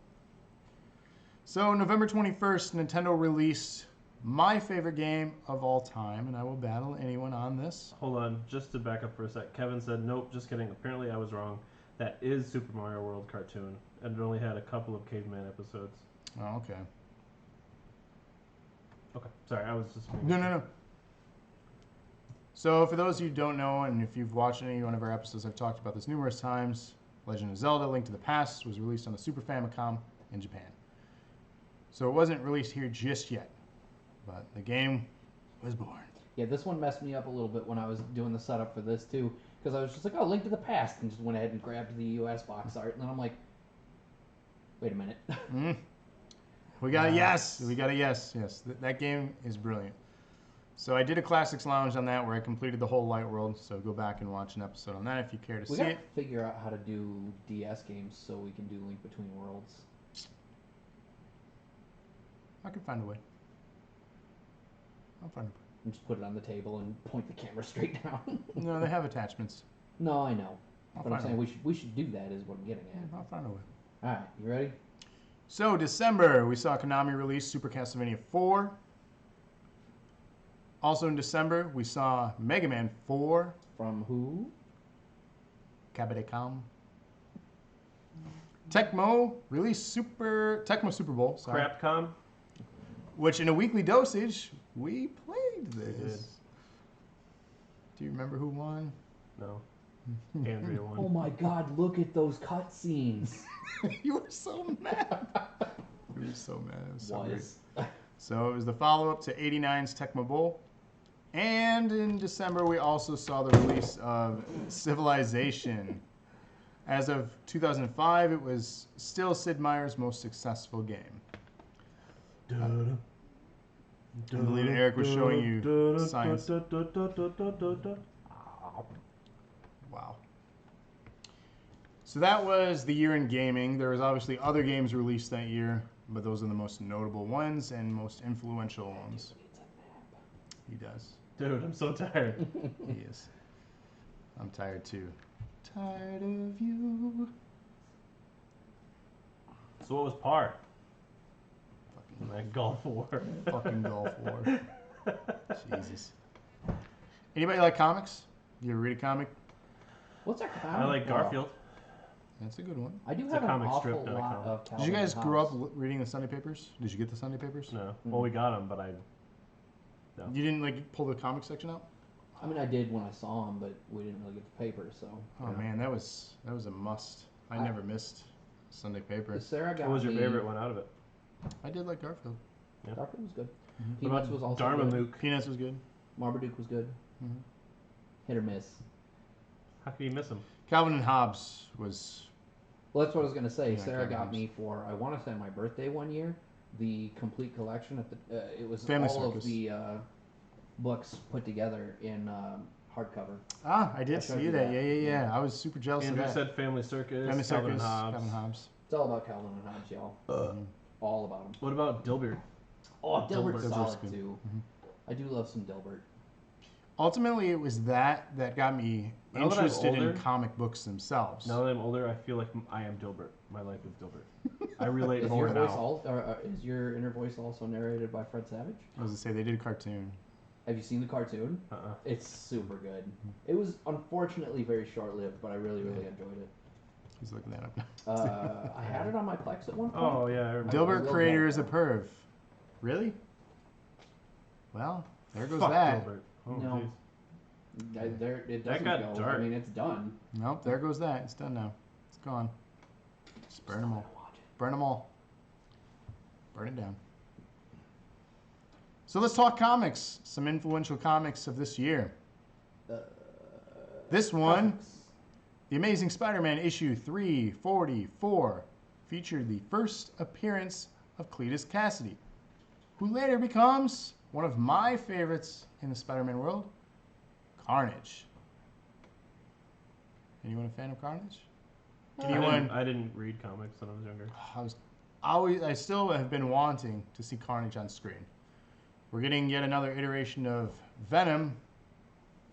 So November 21st, Nintendo released my favorite game of all time, and I will battle anyone on this. Hold on, just to back up for a sec. Kevin said, nope, just kidding. Apparently I was wrong. That is Super Mario World cartoon, and it only had a couple of caveman episodes. Oh, okay. Okay, sorry, I was just... No. So for those of you who don't know, and if you've watched any one of our episodes, I've talked about this numerous times. Legend of Zelda: Link to the Past was released on the Super Famicom in Japan. So it wasn't released here just yet, but the game was born. Yeah, this one messed me up a little bit when I was doing the setup for this too, because I was just like, "Oh, Link to the Past," and just went ahead and grabbed the US box art, and then I'm like, "Wait a minute." We got a yes. We got a yes. Yes, that game is brilliant. So I did a Classics Lounge on that where I completed the whole Light World. So go back and watch an episode on that if you care to We see gotta it. figure out how to do DS games so we can do Link Between Worlds. I can find a way. I'll find a way. And just put it on the table and point the camera straight down. No, they have attachments. No, I know. I'll But I'm find a saying way. we should do that is what I'm getting at. I'll find a way. Alright, you ready? So December, we saw Konami release Super Castlevania 4. Also in December, we saw Mega Man 4. From who? Capcom. Tecmo released Tecmo Super Bowl, sorry, Crapcom? which in a weekly dosage, we played We did. this. Do you remember who won? No. Andrea won. Oh my god, look at those cutscenes. You were so mad. You were so mad. It was so great. Was. So it was the follow-up to 89's Tecmo Bowl. And in December, we also saw the release of Civilization. As of 2005, it was still Sid Meier's most successful game. I believe Eric was showing you science. Wow. So that was the year in gaming. There was obviously other games released that year, but those are the most notable ones and most influential ones. He does. Dude, I'm so tired. He is. I'm tired too. Tired of you. So what was par? Fucking, That Gulf War. fucking Gulf War. Jesus. Anybody like comics? Do you ever read a comic? What's our comic? I like book? Garfield. That's a good one. I do It's a have an comic awful strip, not a lot comic. of Did you guys Calvin grow up Hobbes. reading the Sunday papers? Did you get the Sunday papers? No. Well, we got them, but I... No. You didn't like pull the comic section out? I mean, I did when I saw him, but we didn't really get the paper, so. Oh Yeah. man, that was a must. I I- never missed Sunday paper. Sarah got What was your me- favorite one out of it? I did like Garfield. Garfield was good. Mhm. Peanuts was also Dharma good. Mook? Peanuts was good. Marmaduke was good. Mhm. Hit or miss. How can you miss him? Calvin and Hobbes was Well, that's what I was gonna say. Yeah, Sarah Calvin got Hobbes. me for I want to say my birthday one year, the complete collection of the. It was Family all Circus. of the books put together in hardcover. Ah, I did I showed see you that. that. Yeah. I was super jealous Andrew of that. said Family Circus, Family Calvin Circus, and Hobbes. Calvin Hobbes. It's all about Calvin and Hobbes, y'all. All about them. What about Dilbert? Oh, Dilbert's Dilbert's solid good. too. Mhm. I do love some Dilbert. Ultimately, it was that got me Now that I'm interested in older- comic books themselves. Now that I'm older, I feel like I am Dilbert. My life is Dilbert. I relate Is more your voice now. is your inner voice also narrated by Fred Savage? I was to say they did a cartoon. Have you seen the cartoon? Uh-uh. It's super good. It was unfortunately very short-lived, but I really enjoyed it. He's looking that up. I had it on my Plex at one point. Oh yeah, I remember. Dilbert will creator get is a that. perv. Really? Well, there goes Fuck that. Dilbert. Oh, No. jeez. It That doesn't got go. dark. I mean, it's done. Nope, there goes that. It's done now. It's gone. Just burn them all. Burn them all. Burn it down. So let's talk comics. Some influential comics of this year. This one, The Amazing Spider-Man issue 344, featured the first appearance of Cletus Cassidy, who later becomes one of my favorites in the Spider-Man world, Carnage. Anyone a fan of Carnage? Anyone? I didn't read comics when I was younger. I still have been wanting to see Carnage on screen. We're getting yet another iteration of Venom.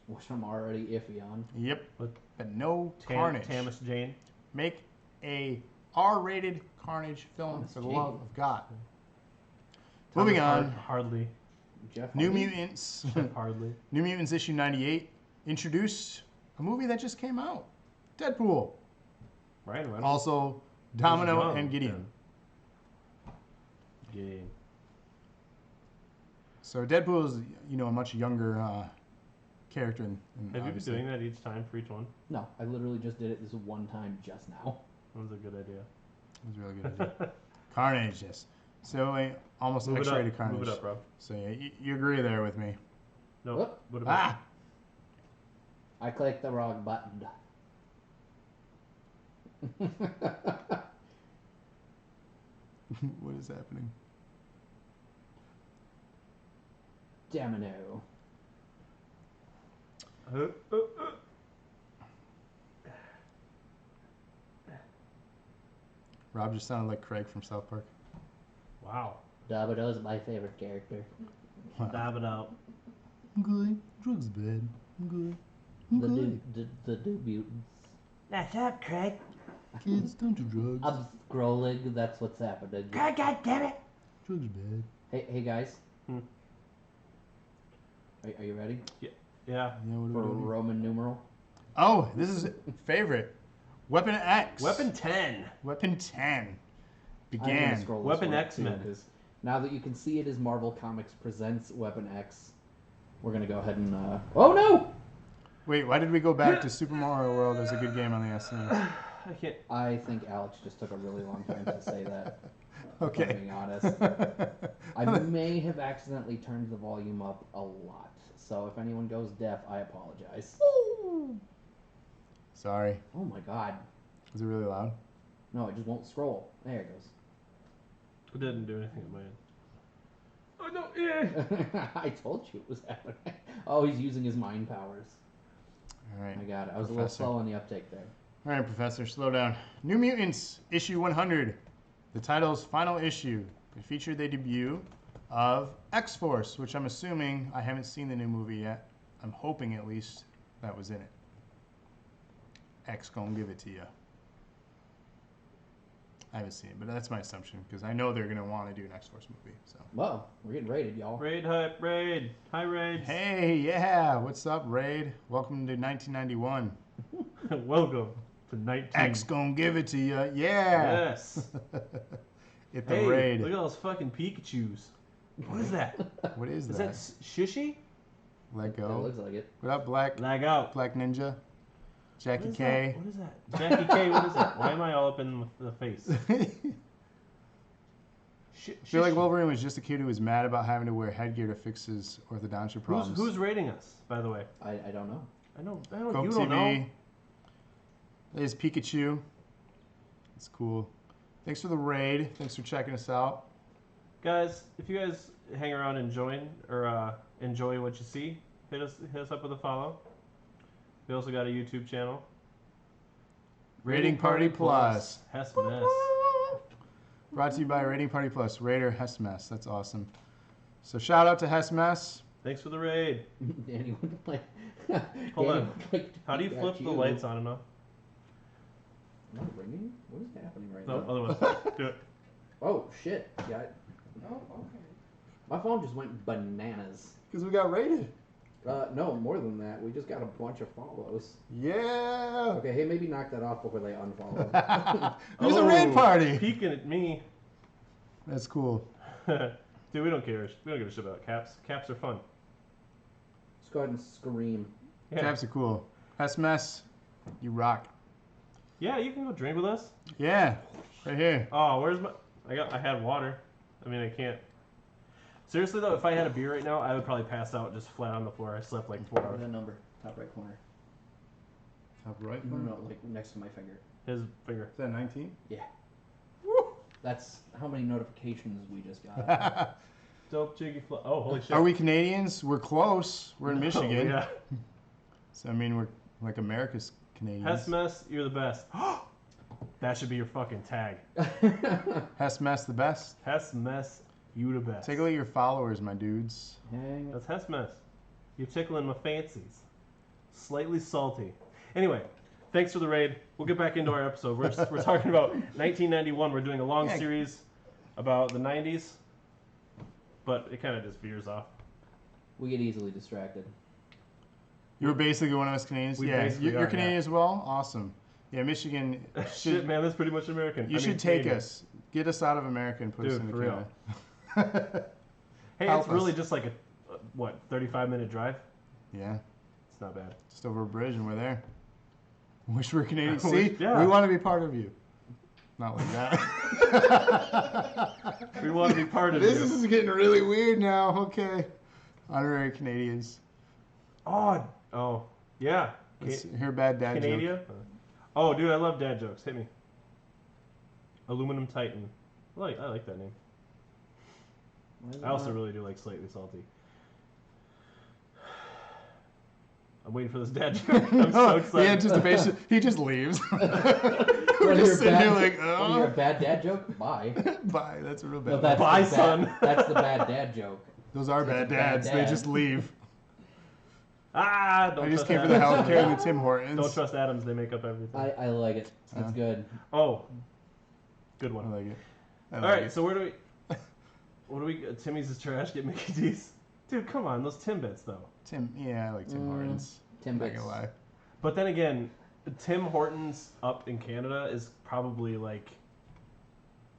Which I'm already iffy on. Yep. What? But no Carnage. Tamas Jane. Make a R-rated Carnage film Thomas for the Jane. love of God. Moving Thomas on. Hardly. Jeff New Hardy? Mutants. Jeff Hardly. New Mutants issue 98 introduced a movie that just came out. Deadpool. Ryan Reynolds. Also Domino young, and Gideon. Gideon. So Deadpool is, a much younger character. Have you been obviously. doing that each time for each one? No, I literally just did it this one time just now. That was a good idea. It was really good. Idea. Carnage, yes. So almost Move it up. X-rated Carnage. Move it up, Rob. So you agree there with me? No. Whoop. What about? I clicked the wrong button. What is happening? Domino. Rob just sounded like Craig from South Park. Wow. Domino's my favorite character. Dab it out. I'm good. Drugs bad. I'm good. I'm The new mutants. That's up, Craig. Kids, don't do drugs. I'm scrolling, that's what's happening. God damn it. Drugs bad. Hey guys. Hmm. Are you ready Yeah. Yeah, what for are we doing? Roman numeral? Oh, this is favorite. Weapon X. Weapon 10. Weapon 10 I'm gonna began. scroll this Weapon one up, X-Men. too, 'cause now that you can see it is Marvel Comics presents Weapon X, we're gonna go ahead and oh no! Wait, why did we go back to Super Mario World as a good game on the SNES? I can't. I think Alex just took a really long time to say that. If Okay. I'm being honest. I may have accidentally turned the volume up a lot. So if anyone goes deaf, I apologize. Sorry. Oh my god. Was it really loud? No, it just won't scroll. There it goes. It didn't do anything at my end. Oh no! Yeah. I told you it was happening. Oh, he's using his mind powers. All right. I got it. I was Professor. a little slow on the uptake there. All right, Professor, slow down. New Mutants, issue 100. The title's final issue. It featured the debut of X-Force, which I'm assuming, I haven't seen the new movie yet. I'm hoping at least that was in it. X gonna give it to you. I haven't seen it, but that's my assumption because I know they're gonna want to do an X-Force movie. So. Whoa, we're getting rated, y'all. Raid hype, raid. Hi, raids. Hey, yeah, what's up, Raid? Welcome to 1991. Welcome to 19. X gonna give it to you, yeah. Yes. At the Hey, Raid. look at all those fucking Pikachus. What is that? What is Is that? that shishy? Let It go. looks like it. What up, Black Lag out. Ninja? Jackie What is K. that? What is that? Jackie K, what is that? Why am I all up in the face? I feel like Wolverine was just a kid who was mad about having to wear headgear to fix his orthodontia problems. Who's rating us, by the way? I don't know. I don't Coke you TV. don't know. There's Pikachu. It's cool. Thanks for the raid. Thanks for checking us out. Guys, if you guys hang around and join or enjoy what you see, hit us up with a follow. We also got a YouTube channel. Rating Party Plus. Hess Mess. Brought to you by Rating Party Plus. Raider Hess Mess. That's awesome. So shout out to Hess Mess. Thanks for the raid. Danny would like. Hold Danny on. would like to How do you beat flip at the lights on and off? Am I ringing? What is happening right No, now? other one. Do it. Oh shit! Yeah, Oh, okay. my phone just went bananas. Because we got rated. No, more than that. We just got a bunch of follows. Yeah. Okay, hey, maybe knock that off before they unfollow. There's a raid party. Peeking at me. That's cool. Dude, we don't care. We don't give a shit about caps. Caps are fun. Let's go ahead and scream. Yeah. Caps are cool. Hess Mess, you rock. Yeah, you can go drink with us. Yeah. Right here. Oh, where's my? I had water. I mean, I can't. Seriously though, if I had a beer right now, I would probably pass out just flat on the floor. I slept like 4 hours. That number, top right corner. Top right. No, like next to my finger. His finger. Is that 19? Yeah. That's how many notifications we just got. Dope jiggy flow. Oh, holy shit. Are we Canadians? We're close. We're in No, Michigan. Yeah. So I mean, we're like America's Canadians. Hess Mess, you're the best. That should be your fucking tag. Hess Mess, the best. Hess Mess, you the best. Take a look at your followers, my dudes. Hang That's Hess Mess. You're tickling my fancies. Slightly salty. Anyway, thanks for the raid. We'll get back into our episode. We're talking about 1991. We're doing a long Yeah. series about the 90s, but it kind of just veers off. We get easily distracted. You were basically one of us Canadians. We Yeah, basically you're are, Canadian yeah. as well. Awesome. Yeah, Michigan. Shit, man, that's pretty much American. You I mean, should take Canadian. us. Get us out of America and put us Dude, into for real. Canada. Hey, Help it's really us. just like a, 35-minute drive? Yeah, It's not bad. just over a bridge and we're there. Wish we were Canadian. Wish- See, yeah. we want to be part of you. Not like that. We want to be part of This you. is getting really weird now. Okay. Honorary Canadians. Oh, yeah. Let's hear a bad dad joke. Canada? Oh, dude, I love dad jokes. Hit me. Aluminum Titan. I like that name. Why is it I also not- really do like Slightly Salty. I'm waiting for this dad joke. I'm so excited. The anticipation. He just leaves. We're Wanna hear just a sitting here bad- like, wanna hear a oh. bad dad joke? Bye. Bye. That's a real No, bad. that's Bye, the bad, son. That's the bad dad joke. Those are It's a bad bad dads. They dad. just leave. Ah, don't I just trust came for the Adams. healthcare and the Tim Hortons. Don't trust Adams. They make up everything. I like it. It's good. Oh, good I one. like it. I All like right, it. so where do we? What do we? Timmy's is trash. Get Mickey D's. Dude, come on, those Timbits though. Tim. Yeah, I like Tim Hortons. Tim Not Bits. gonna lie. But then again, Tim Hortons up in Canada is probably like,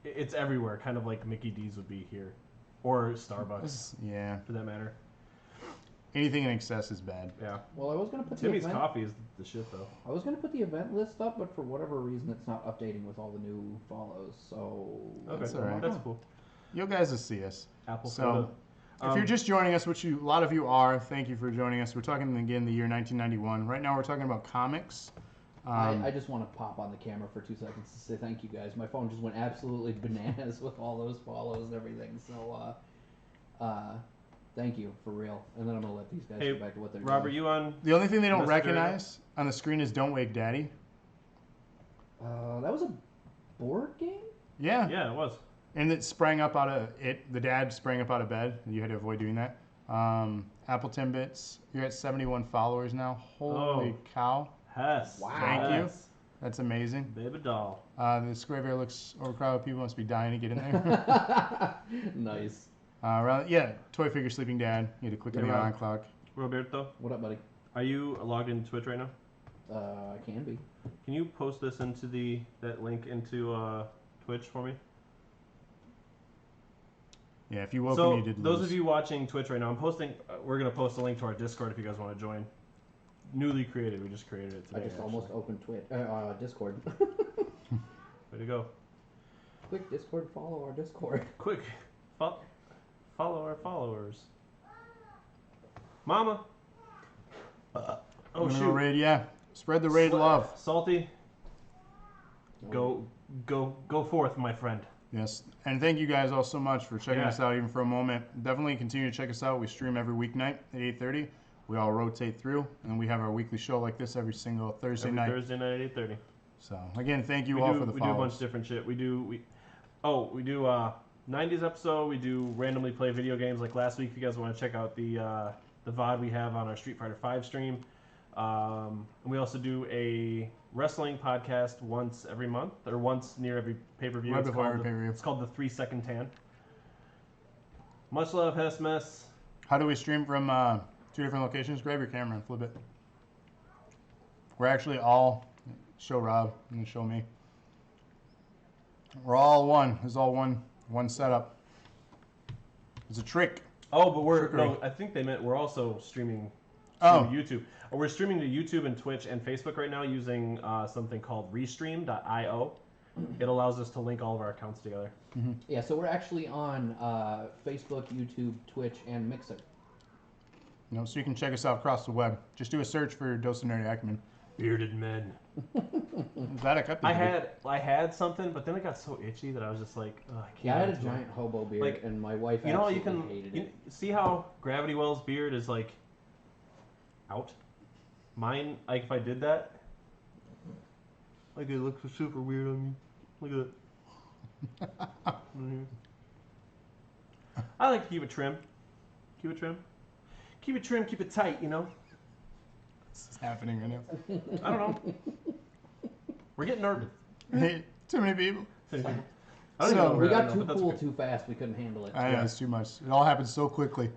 it's everywhere, kind of like Mickey D's would be here, or Starbucks Yeah. for that matter. Anything in excess is bad. Yeah. Well, I was gonna put Timmy's the event. coffee is the shit though. I was gonna put the event list up, but for whatever reason, it's not updating with all the new follows. So Okay, That's all right. that's cool. You guys will see us. Apple So, soda. If you're just joining us, which a lot of you are, thank you for joining us. We're talking again the year 1991. Right now, we're talking about comics. I just want to pop on the camera for 2 seconds to say thank you guys. My phone just went absolutely bananas with all those follows and everything. So, thank you for real. And then I'm gonna let these guys Hey, get back to what they're Robert, doing. you on? The only thing they don't Messenger recognize on the screen is "Don't Wake Daddy." That was a board game. Yeah. Yeah, it was. And it sprang up out of it. The dad sprang up out of bed. And you had to avoid doing that. Apple Timbits. You're at 71 followers now. Holy cow. Hess. Wow. Thank you. Hess. That's amazing. Baby doll. This graveyard looks overcrowded. People must be dying to get in there. Nice. Toy figure sleeping dad. You had to click on Hey, the Rob. on clock. Roberto, What up, buddy? are you logged into Twitch right now? I can be. Can you post this into that link into Twitch for me? Yeah, if you woke So him, you did those lose. of you watching Twitch right now, I'm posting. We're gonna post a link to our Discord if you guys want to join. Newly created. We just created it I today. just almost opened Discord. Way to go! Quick, Discord, follow our Discord. Quick, follow our followers. Mama. Oh I'm gonna shoot! go raid, yeah. Spread the raid love. Salty. Go forth, my friend. Yes, and thank you guys all so much for checking Yeah. us out even for a moment. Definitely continue to check us out. We stream every weeknight at 8:30. We all rotate through, and we have our weekly show like this every single Thursday Every night. Thursday night at 8:30. So again, thank you We all do for the we do a bunch follows. of different shit. We do 90s episode. We do randomly play video games like last week. If you guys want to check out the VOD we have on our Street Fighter 5 stream. And we also do a wrestling podcast once every month or once near every pay-per-view. Right before every pay-per-view. It's called the 3 Second Tan. Much love, Hess Mess. How do we stream from 2 different locations? Grab your camera and flip it. We're actually all, show Rob and show me. We're all one. It's all one setup. It's a trick. Oh, but Trickery. I think they meant we're also streaming to Oh. YouTube. We're streaming to YouTube and Twitch and Facebook right now using something called Restream.io. It allows us to link all of our accounts together. Yeah, so we're actually on Facebook, YouTube, Twitch, and Mixer. You know, so you can check us out across the web. Just do a search for Dosage Nerd Acumen. Bearded men. Is that a cut? I had something, but then it got so itchy that I was just like, oh, I can't. Yeah, I had a do it. giant hobo beard, Like, and my wife You know, absolutely hated it. see how Gravity Well's beard is like out. Mine, like if I did that, like it looks super weird on me. Look at that. I like to keep it trim. Keep it trim. Keep it trim. Keep it tight. You know. This is happening right now. I don't know. We're getting nervous. Hey, too many people. I don't even So- know We where I got know, too but that's cool okay. too fast. We couldn't handle it. I know, it's too much. It all happened so quickly.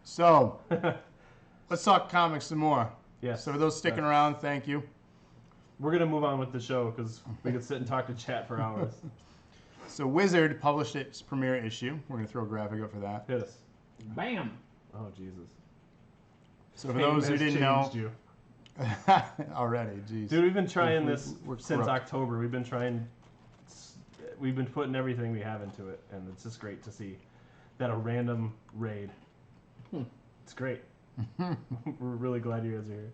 So, let's talk comics some more. Yes. So for those sticking around, thank you. We're gonna move on with the show because we could sit and talk to chat for hours. So Wizard published its premiere issue. We're going to throw a graphic up for that. Hit us. Bam! Oh Jesus. So for Fame those who has didn't know, changed you. already, jeez. Dude, we've been trying We're- this we're since corrupt. October. We've been putting everything we have into it, and it's just great to see that a random raid. It's great. We're really glad you guys are here.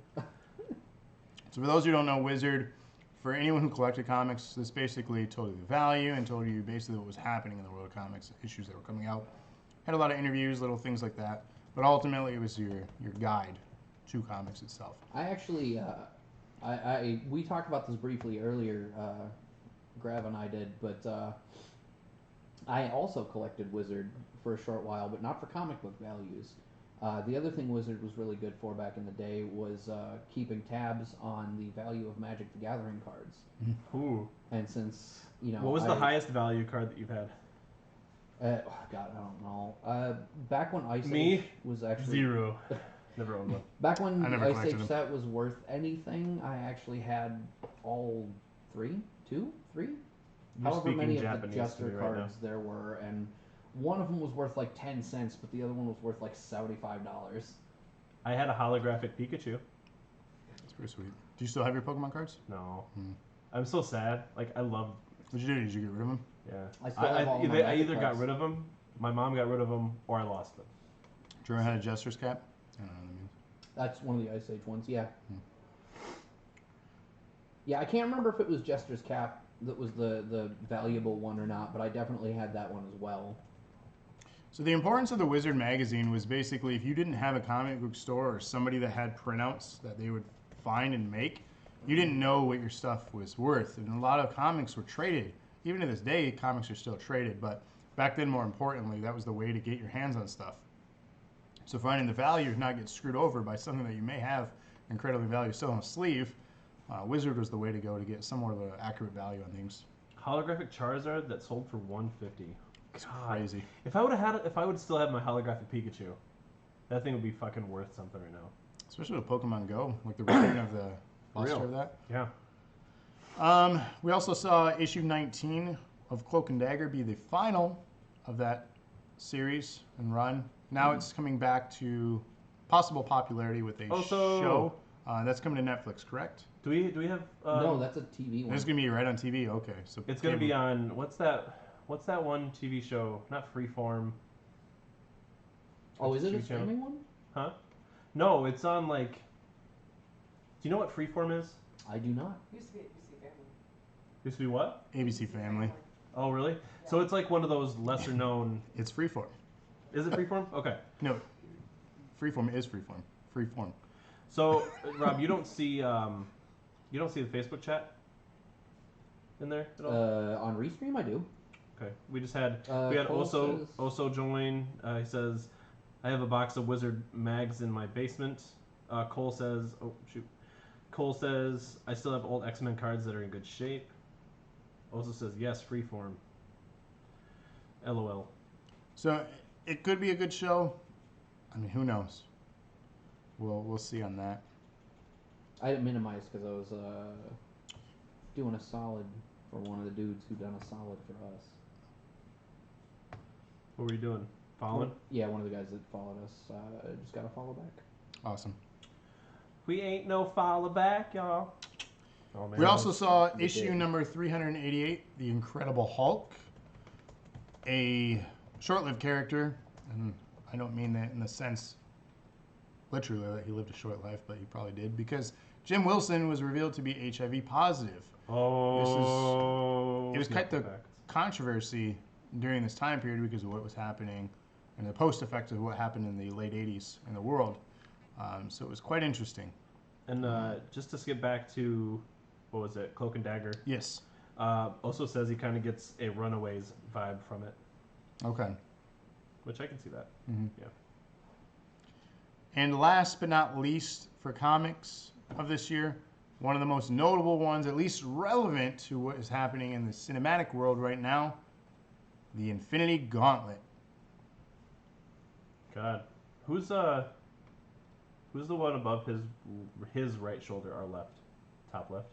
So for those who don't know, Wizard, for anyone who collected comics, this basically told you the value and told you basically what was happening in the world of comics, issues that were coming out. Had a lot of interviews, little things like that. But ultimately, it was your guide to comics itself. I actually, we talked about this briefly earlier. Grav and I did, but I also collected Wizard for a short while, but not for comic book values. The other thing Wizard was really good for back in the day was keeping tabs on the value of Magic the Gathering cards. Ooh. And since, you know... What was the highest value card that you've had? Oh, God, I don't know. Back when Ice Me? Age was actually... 0. Never owned one. Back when I the never Ice collected Age them. set was worth anything, I actually had all 3? You're However speaking many of the Japanese to Jester me right now. cards there were, and one of them was worth like 10 cents, but the other one was worth like $75. I had a holographic Pikachu. It's pretty sweet. Do you still have your Pokemon cards? No. Hmm. I'm so sad. Like, I love... What'd you do? Did you get rid of them? Yeah. I still have all of my I Magic either got cards. rid of them, my mom got rid of them, or I lost them. Do you remember how to Jester's cap? I don't know what that means. That's one of the Ice Age ones, yeah. Hmm. Yeah, I can't remember if it was Jester's Cap that was the valuable one or not, but I definitely had that one as well. So the importance of the Wizard magazine was basically if you didn't have a comic book store or somebody that had printouts that they would find and make, you didn't know what your stuff was worth. And a lot of comics were traded. Even to this day, comics are still traded, but back then, more importantly, that was the way to get your hands on stuff. So finding the value to not get screwed over by something that you may have incredibly value still on a sleeve, Wizard was the way to go to get somewhat of an accurate value on things. Holographic Charizard that sold for $150. It's God. crazy. If I would still have my holographic Pikachu, that thing would be fucking worth something right now. Especially with Pokemon Go, like the return of the luster Real. of that. Yeah. We also saw issue 19 of Cloak and Dagger be the final of that series and run. Now it's coming back to possible popularity with a Also- show. That's coming to Netflix, correct? Do we have? No, that's a TV one. It's going to be right on TV? Okay. So It's gonna be on what's that one TV show? Not Freeform. Oh, is it a TV channel. streaming one? Huh? No, it's on like. Do you know what Freeform is? I do not. Used to be at UC Family. Used to be what? ABC Family. Oh, really? So it's like one of those lesser known. It's Freeform. Is it Freeform? Okay. No, Freeform is Freeform. Freeform. So, Rob, you don't see the Facebook chat in there at all? On Restream, I do. Okay. We just had Cole Oso join. He says, I have a box of Wizard mags in my basement. Cole says, Cole says, I still have old X-Men cards that are in good shape. Oso says, yes, Freeform. LOL. So it could be a good show. I mean, who knows? We'll see on that. I minimized because I was doing a solid for one of the dudes who done a solid for us. What were you doing? Following? Yeah, one of the guys that followed us just got a follow back. Awesome. We ain't no follow back, y'all. Oh, man. We also saw We issue did. number 388, The Incredible Hulk, a short-lived character, and I don't mean that in the sense literally that he lived a short life, but he probably did, because Jim Wilson was revealed to be HIV positive. Oh. It was quite the controversy during this time period because of what was happening and the post-effects of what happened in the late 80s in the world. So it was quite interesting. And just to skip back to, what was it, Cloak and Dagger? Yes. Also says he kind of gets a Runaways vibe from it, Okay. which I can see that. Mm-hmm. Yeah. And last but not least for comics of this year, one of the most notable ones, at least relevant to what is happening in the cinematic world right now, the Infinity Gauntlet. God, who's the one above his right shoulder, our left, top left?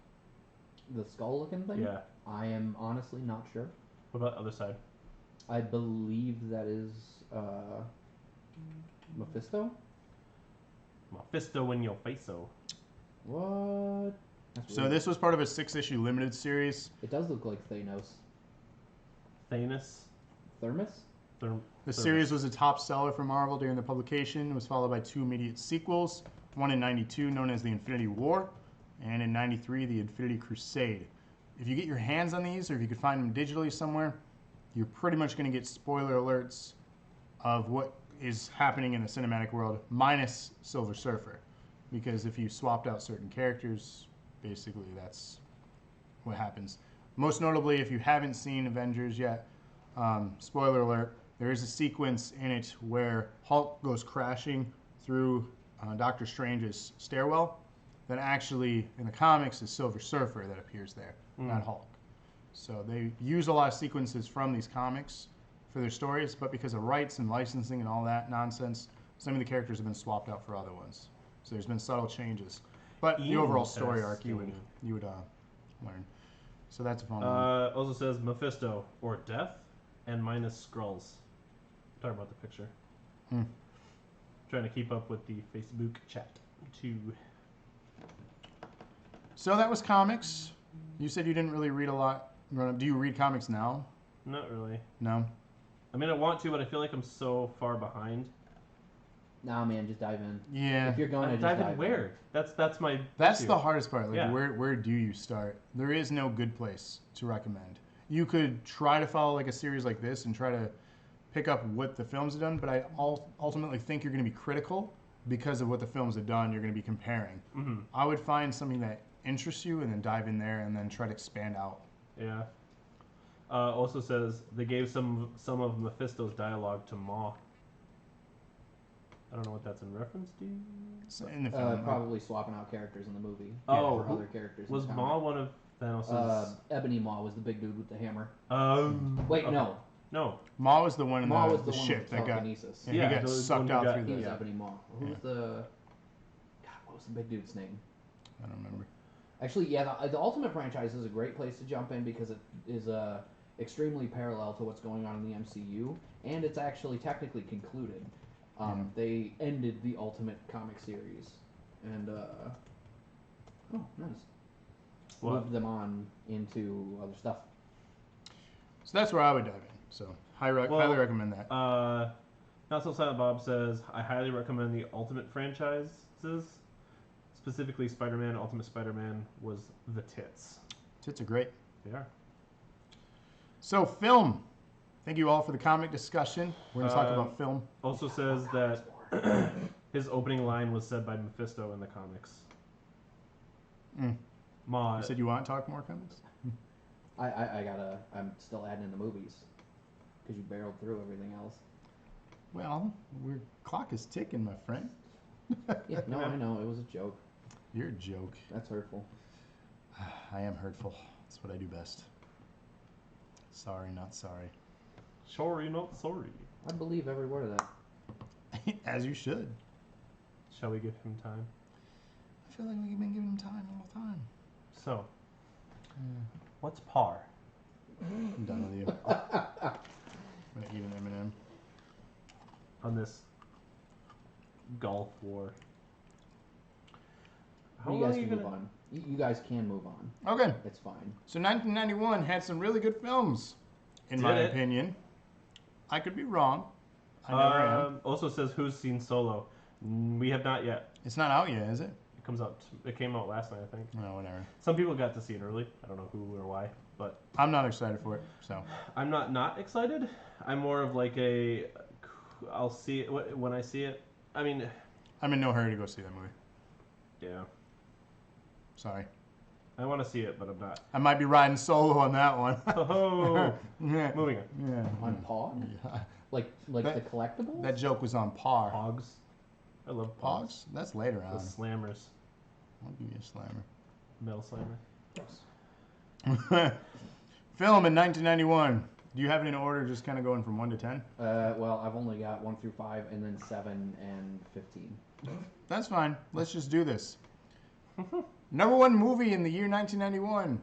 The skull looking thing? Yeah. I am honestly not sure. What about other side? I believe that is Mephisto? Mephisto in your face-o. What? That's So weird. this was part of a 6-issue limited series. It does look like Thanos. Thanos. Thermos? The Service. series was a top seller for Marvel during the publication. It was followed by 2 immediate sequels, one in 92 known as the Infinity War, and in 93 the Infinity Crusade. If you get your hands on these, or if you could find them digitally somewhere, you're pretty much going to get spoiler alerts of what is happening in the cinematic world, minus Silver Surfer. Because if you swapped out certain characters, basically that's what happens. Most notably, if you haven't seen Avengers yet, spoiler alert, there is a sequence in it where Hulk goes crashing through Doctor Strange's stairwell. That actually, in the comics, is Silver Surfer that appears there, not Hulk. So they use a lot of sequences from these comics for their stories, but because of rights and licensing and all that nonsense, some of the characters have been swapped out for other ones. So there's been subtle changes. But the overall story arc you would learn. So that's a fun one. Also says Mephisto or Death and minus Skrulls. Talking about the picture. Trying to keep up with the Facebook chat too. So that was comics. You said you didn't really read a lot. Do you read comics now? Not really. No? I mean, I want to, but I feel like I'm so far behind. Nah, man, just dive in. Yeah. If you're going to just dive in in. where? That's my. That's issue. the hardest part. Like, Yeah. where do you start? There is no good place to recommend. You could try to follow like a series like this and try to pick up what the films have done, but I ultimately think you're going to be critical because of what the films have done. You're going to be comparing. Mm-hmm. I would find something that interests you and then dive in there and then try to expand out. Yeah. Also says they gave some of Mephisto's dialogue to Maw. I don't know what that's in reference to. So in the film, Probably swapping out characters in the movie. Oh, for other characters. in Was the Maw comic. one of Thanos'? Ebony Maw was the big dude with the hammer. Wait, No. No. Maw was the one in Maw the, was the one ship with that got. telekinesis. Yeah, Yeah, he got the one sucked who out got- through He the. was Ebony Maw. Who was the... God, what was the big dude's name? I don't remember. Actually, yeah, the Ultimate franchise is a great place to jump in because it is extremely parallel to what's going on in the MCU, and it's actually technically concluded. They ended the Ultimate comic series, and oh, nice. What? Moved them on into other stuff. So that's where I would dive in. So highly recommend that. Not So Silent Bob says, I highly recommend the Ultimate franchises. Specifically, Spider-Man, Ultimate Spider-Man was the tits. Tits are great. They are. So film. Thank you all for the comic discussion. We're going to talk about film. Also says that His opening line was said by Mephisto in the comics. Mm. Ma. You said you want to talk more comics? I'm still adding in the movies. Because you barreled through everything else. Well, our clock is ticking, my friend. Yeah, no, I know. It was a joke. You're a joke. That's hurtful. I am hurtful. That's what I do best. Sorry, not sorry. Sorry, not sorry. I believe every word of that. As you should. Shall we give him time? I feel like we've been giving him time all the time. So, what's par? I'm done with you. I'm gonna eat an M&M. On this Gulf War. How You long guys are you can move gonna? on. You guys can move on. Okay, It's fine. so 1991 had some really good films, in Did my it? opinion. I could be wrong. I never am. Also says who's seen Solo. We have not yet. It's not out yet, is it? It comes out. It came out last night, I think. No, whatever. Some people got to see it early. I don't know who or why, but I'm not excited for it, so. I'm not excited. I'm more of like a. I'll see it when I see it. I mean, I'm in no hurry to go see that movie. yeah, Sorry. I want to see it, but I'm not. I might be riding solo on that one. Oh, Yeah. moving on. Yeah. On Pog? Yeah. Like That- the collectibles? That joke was on par. Pogs. I love Pogs? That's later The on. slammers, I'll give you a slammer. metal slammer. Film in 1991. Do you have it in order, just kind of going from 1 to 10? Well, I've only got 1 through 5, and then 7 and 15. That's fine. Let's just do this. Number one movie in the year 1991,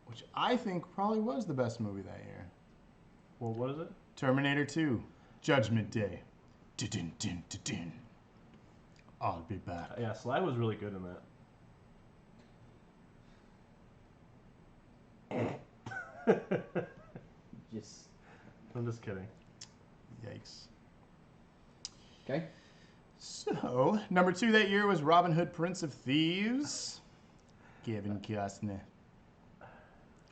which I think probably was the best movie that year. Well, what is it? Terminator 2, Judgment Day. Dun, dun, dun, dun. I'll be back. Yeah, Sly was really good in that. Just I'm just kidding. Yikes. okay. So, number 2 that year was Robin Hood, Prince of Thieves. Kevin Costner.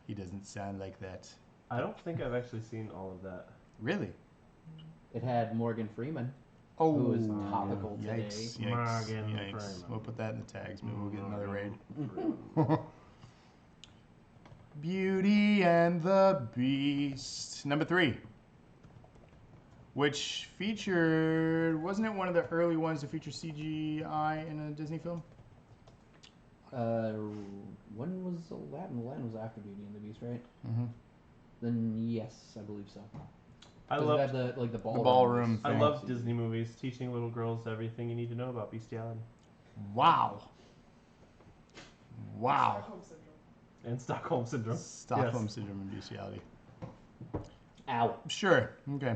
He doesn't sound like that. I don't think I've actually seen all of that. Really? It had Morgan Freeman. Oh, Who is topical yikes, today. yikes, Morgan yikes. Freeman. We'll put that in the tags. Maybe we'll get another raid. Beauty and the Beast. Number 3. Which featured, wasn't it one of the early ones to feature CGI in a Disney film? When was Aladdin? Aladdin was after Beauty and the Beast, right? Mm-hmm. Then yes, I believe so. I 'Cause it love. had the ballroom. ballroom I thing. love Disney movies, teaching little girls everything you need to know about bestiality Wow. Wow. Stockholm syndrome. and Stockholm syndrome. Stockholm Yes. Syndrome and bestiality. Ow. Sure. Okay.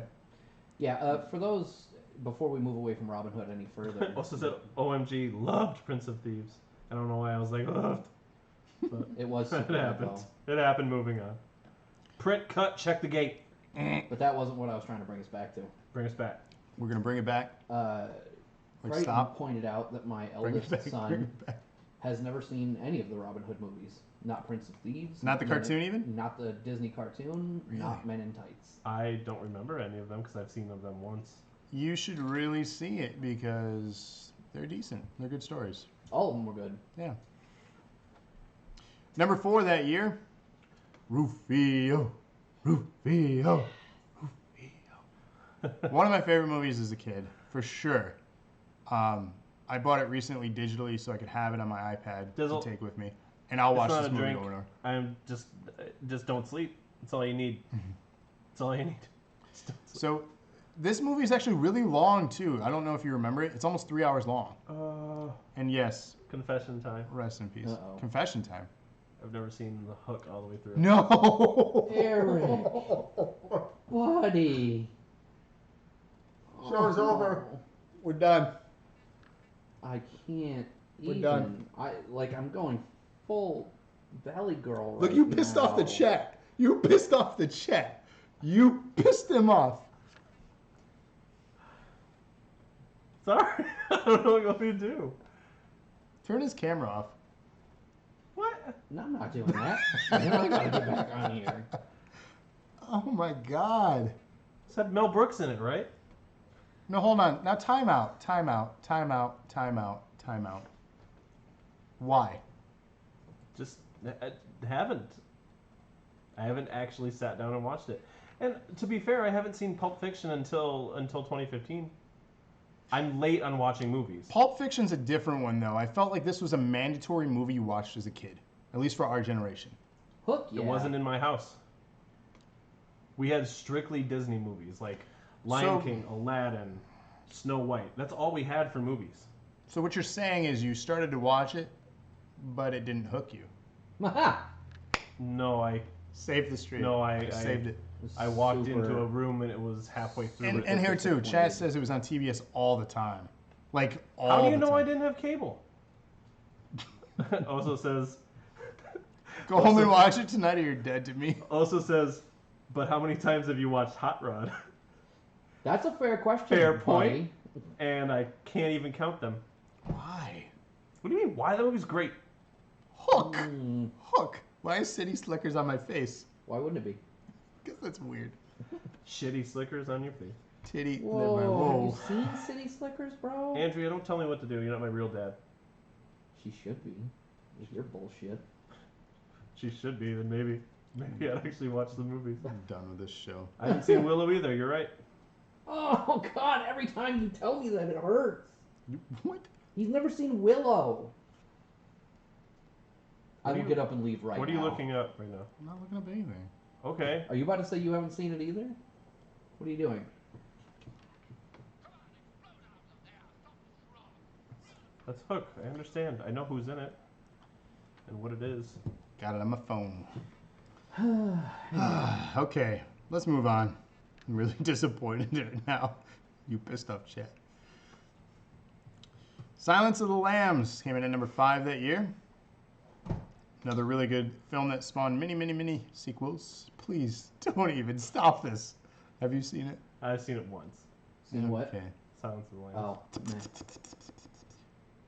Yeah. For those, before we move away from Robin Hood any further, Also said, "OMG, loved Prince of Thieves." I don't know why I was like loved, but it was it super good, happened. though. It happened. Moving on. Print, cut, check the gate. But that wasn't what I was trying to bring us back to. Bring us back. We're going to bring it back. Like Crichton stop. pointed out that my Bring it eldest back. Bring son it back. has never seen any of the Robin Hood movies. Not Prince of Thieves. Not the Men cartoon in- even? Not the Disney cartoon. Really? Not Men in Tights. I don't remember any of them because I've seen of them once. You should really see it because they're decent. They're good stories. All of them were good. Yeah. Number 4 that year, Rufio. Rufio. One of my favorite movies as a kid, for sure. I bought it recently digitally so I could have it on my iPad Dizzle. to take with me. And I'll watch It's not this a movie drink. over and over. I'm just don't sleep. That's all you need. That's all you need. Just don't sleep. So this movie is actually really long too. I don't know if you remember it. It's almost 3 hours long. And yes, Confession time. rest in peace. Uh-oh. Confession time. I've never seen The Hook all the way through. No. Eric. Buddy. Show's over. We're done. I can't We're even. done. I'm going full Valley Girl Look, right you pissed off the now. chat. You pissed off the chat. You pissed them off. Sorry. I don't know what you want me to do. Turn his camera off. What? No, I'm not doing that. Now I gotta get back on here. Oh my god. This had Mel Brooks in it, right? No, hold on. Now time out. Why? Just I haven't. I haven't actually sat down and watched it. And to be fair, I haven't seen Pulp Fiction until 2015. I'm late on watching movies. Pulp Fiction's a different one, though. I felt like this was a mandatory movie you watched as a kid, at least for our generation. Hook, yeah. It wasn't in my house. We had strictly Disney movies like Lion King, Aladdin, Snow White. That's all we had for movies. So what you're saying is you started to watch it, but it didn't hook you. Aha! No, I Save the stream. No, I saved it. I walked into a room and it was halfway through. And here too, Chad says it was on TBS all the time. Like all the time. How do you know I didn't have cable? Also says Go home and watch it tonight or you're dead to me. Also says, but how many times have you watched Hot Rod? That's a fair question. Fair point. buddy. And I can't even count them. Why? What do you mean? Why? That movie's great. Hook. Hook. Why is City Slickers on my face? Why wouldn't it be? Because that's weird. Shitty slickers on your face. Titty. Whoa, have you seen City Slickers, bro? Andrea, don't tell me what to do. You're not my real dad. She should be. With your bullshit. She should be. Then maybe I'd actually watch the movies. I'm done with this show. I haven't seen Willow either. You're right. Oh, God, every time you tell me that, it hurts. What? He's never seen Willow. I will you- get up and leave right now. What are you looking up right now? I'm not looking up anything. Okay. Are you about to say you haven't seen it either? What are you doing? That's Hook. I understand. I know who's in it and what it is. Got it on my phone. Okay, let's move on. I'm really disappointed in it now. You pissed off chat. Silence of the Lambs came in at number 5 that year. Another really good film that spawned many sequels. Please don't even stop this. Have you seen it? I've seen it once. Seen what? Okay. Silence of the Lambs. Oh, meh.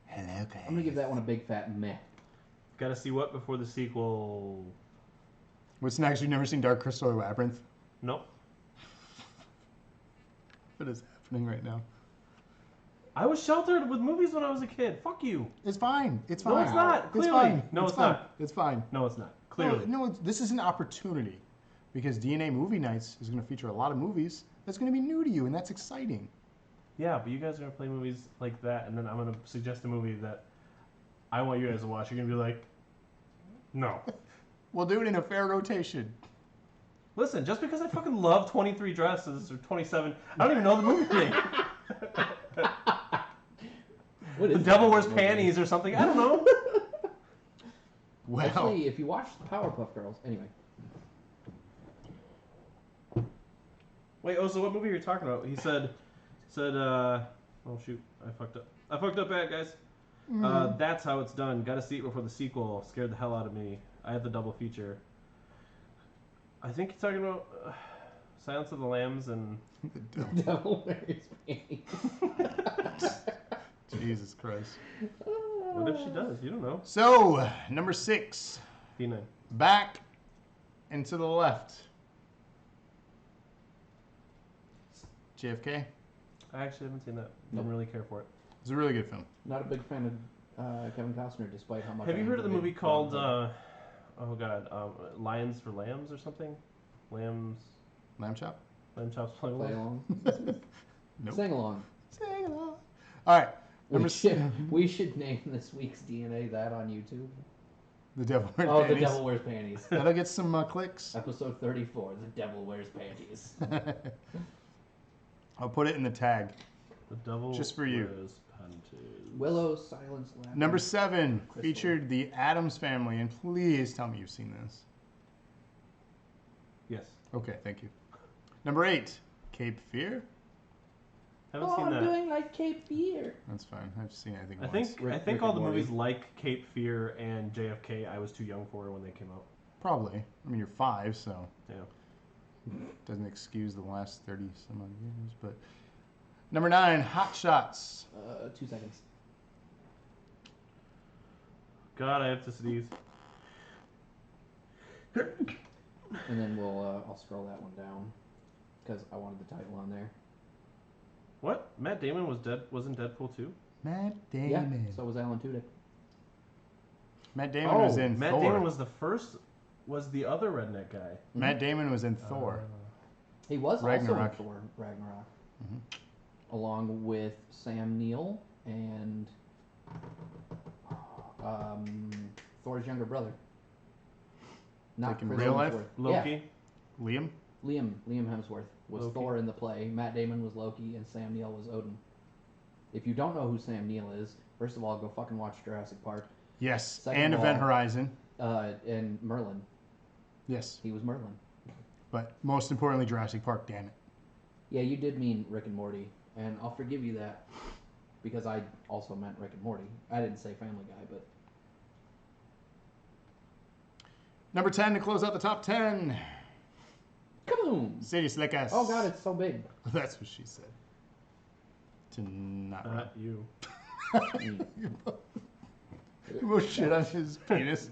Hello, guys. I'm gonna give that one a big fat meh. Got to see what before the sequel? What's next? You've never seen Dark Crystal or Labyrinth? Nope. What is happening right now? I was sheltered with movies when I was a kid. Fuck you. It's fine. It's No, fine. it's not. It's Clearly. fine. No, it's fine. not. It's fine. No, it's not. Clearly. No, this is an opportunity because DNA Movie Nights is going to feature a lot of movies that's going to be new to you, and that's exciting. Yeah, but you guys are gonna play movies like that, and then I'm gonna suggest a movie that I want you guys to watch. You're gonna be like, no. We'll do it in a fair rotation. Listen, just because I fucking love 23 Dresses or 27, I don't even know the movie name. What The is Devil that Wears movie? Panties or something. I don't know. Well, Actually, if you watch the Powerpuff Girls, anyway. Wait, oh, so what movie are you talking about? He said, oh shoot, I fucked up bad, guys. That's How It's Done. Gotta see it before the sequel. Scared the hell out of me. I had the double feature. I think he's talking about Silence of the Lambs and... Devil Wears Panties. Jesus Christ. What if she does? You don't know. So, number 6. D9. Back and to the left. JFK. I actually haven't seen that. Nope. Don't really care for it. It's a really good film. Not a big fan of Kevin Costner, despite how much. Have I you heard of the enjoyed movie called, John Lions for Lambs or something? Lamb chop? Lamb chops play Play along? along. Nope. Sing along. Sing along. All right. Number We should name this week's DNA that on YouTube. The Devil Wears Oh, Panties. The Devil Wears Panties. That'll get some clicks. Episode 34, The Devil Wears Panties. I'll put it in the tag. The Devil Just for you. Wears Panties. Willow, Silence, Labyrinth. Number 7 Crystal. featured the Addams Family, and please tell me you've seen this. Yes. Okay, thank you. Number 8, Cape Fear. Haven't Oh, seen I'm that. doing like Cape Fear. That's fine. I've seen it, I think, I once. think Rick all and the Morty. movies like Cape Fear and JFK I was too young for when they came out. Probably. I mean, you're 5, so Yeah. doesn't excuse the last 30 some odd years. But number 9, Hot Shots. 2 seconds. God, I have to sneeze. And then I'll scroll that one down because I wanted the title on there. What? Matt Damon was in Deadpool 2? Matt Yeah, Damon. so was Alan Tudyk. Matt Damon was Oh, in Matt Thor. Damon was the other redneck guy. Matt Damon was in Thor. He was Ragnarok. also in Thor Ragnarok, Mhm. along with Sam Neill and Thor's younger brother. Not Like in Chris real life? Hemsworth. Loki. Liam? Yeah, Liam Hemsworth was Loki. Thor in the play. Matt Damon was Loki, and Sam Neill was Odin. If you don't know who Sam Neill is, first of all, go fucking watch Jurassic Park. Yes. Second and of Event all- Horizon. And Merlin. Yes. He was Merlin. But most importantly, Jurassic Park, damn it. Yeah, you did mean Rick and Morty, and I'll forgive you that because I also meant Rick and Morty. I didn't say Family Guy, but Number 10 to close out the top 10. kaboom! City Slickers. Oh god, it's so big. That's what she said. To not run. Not you. You will shit on his penis.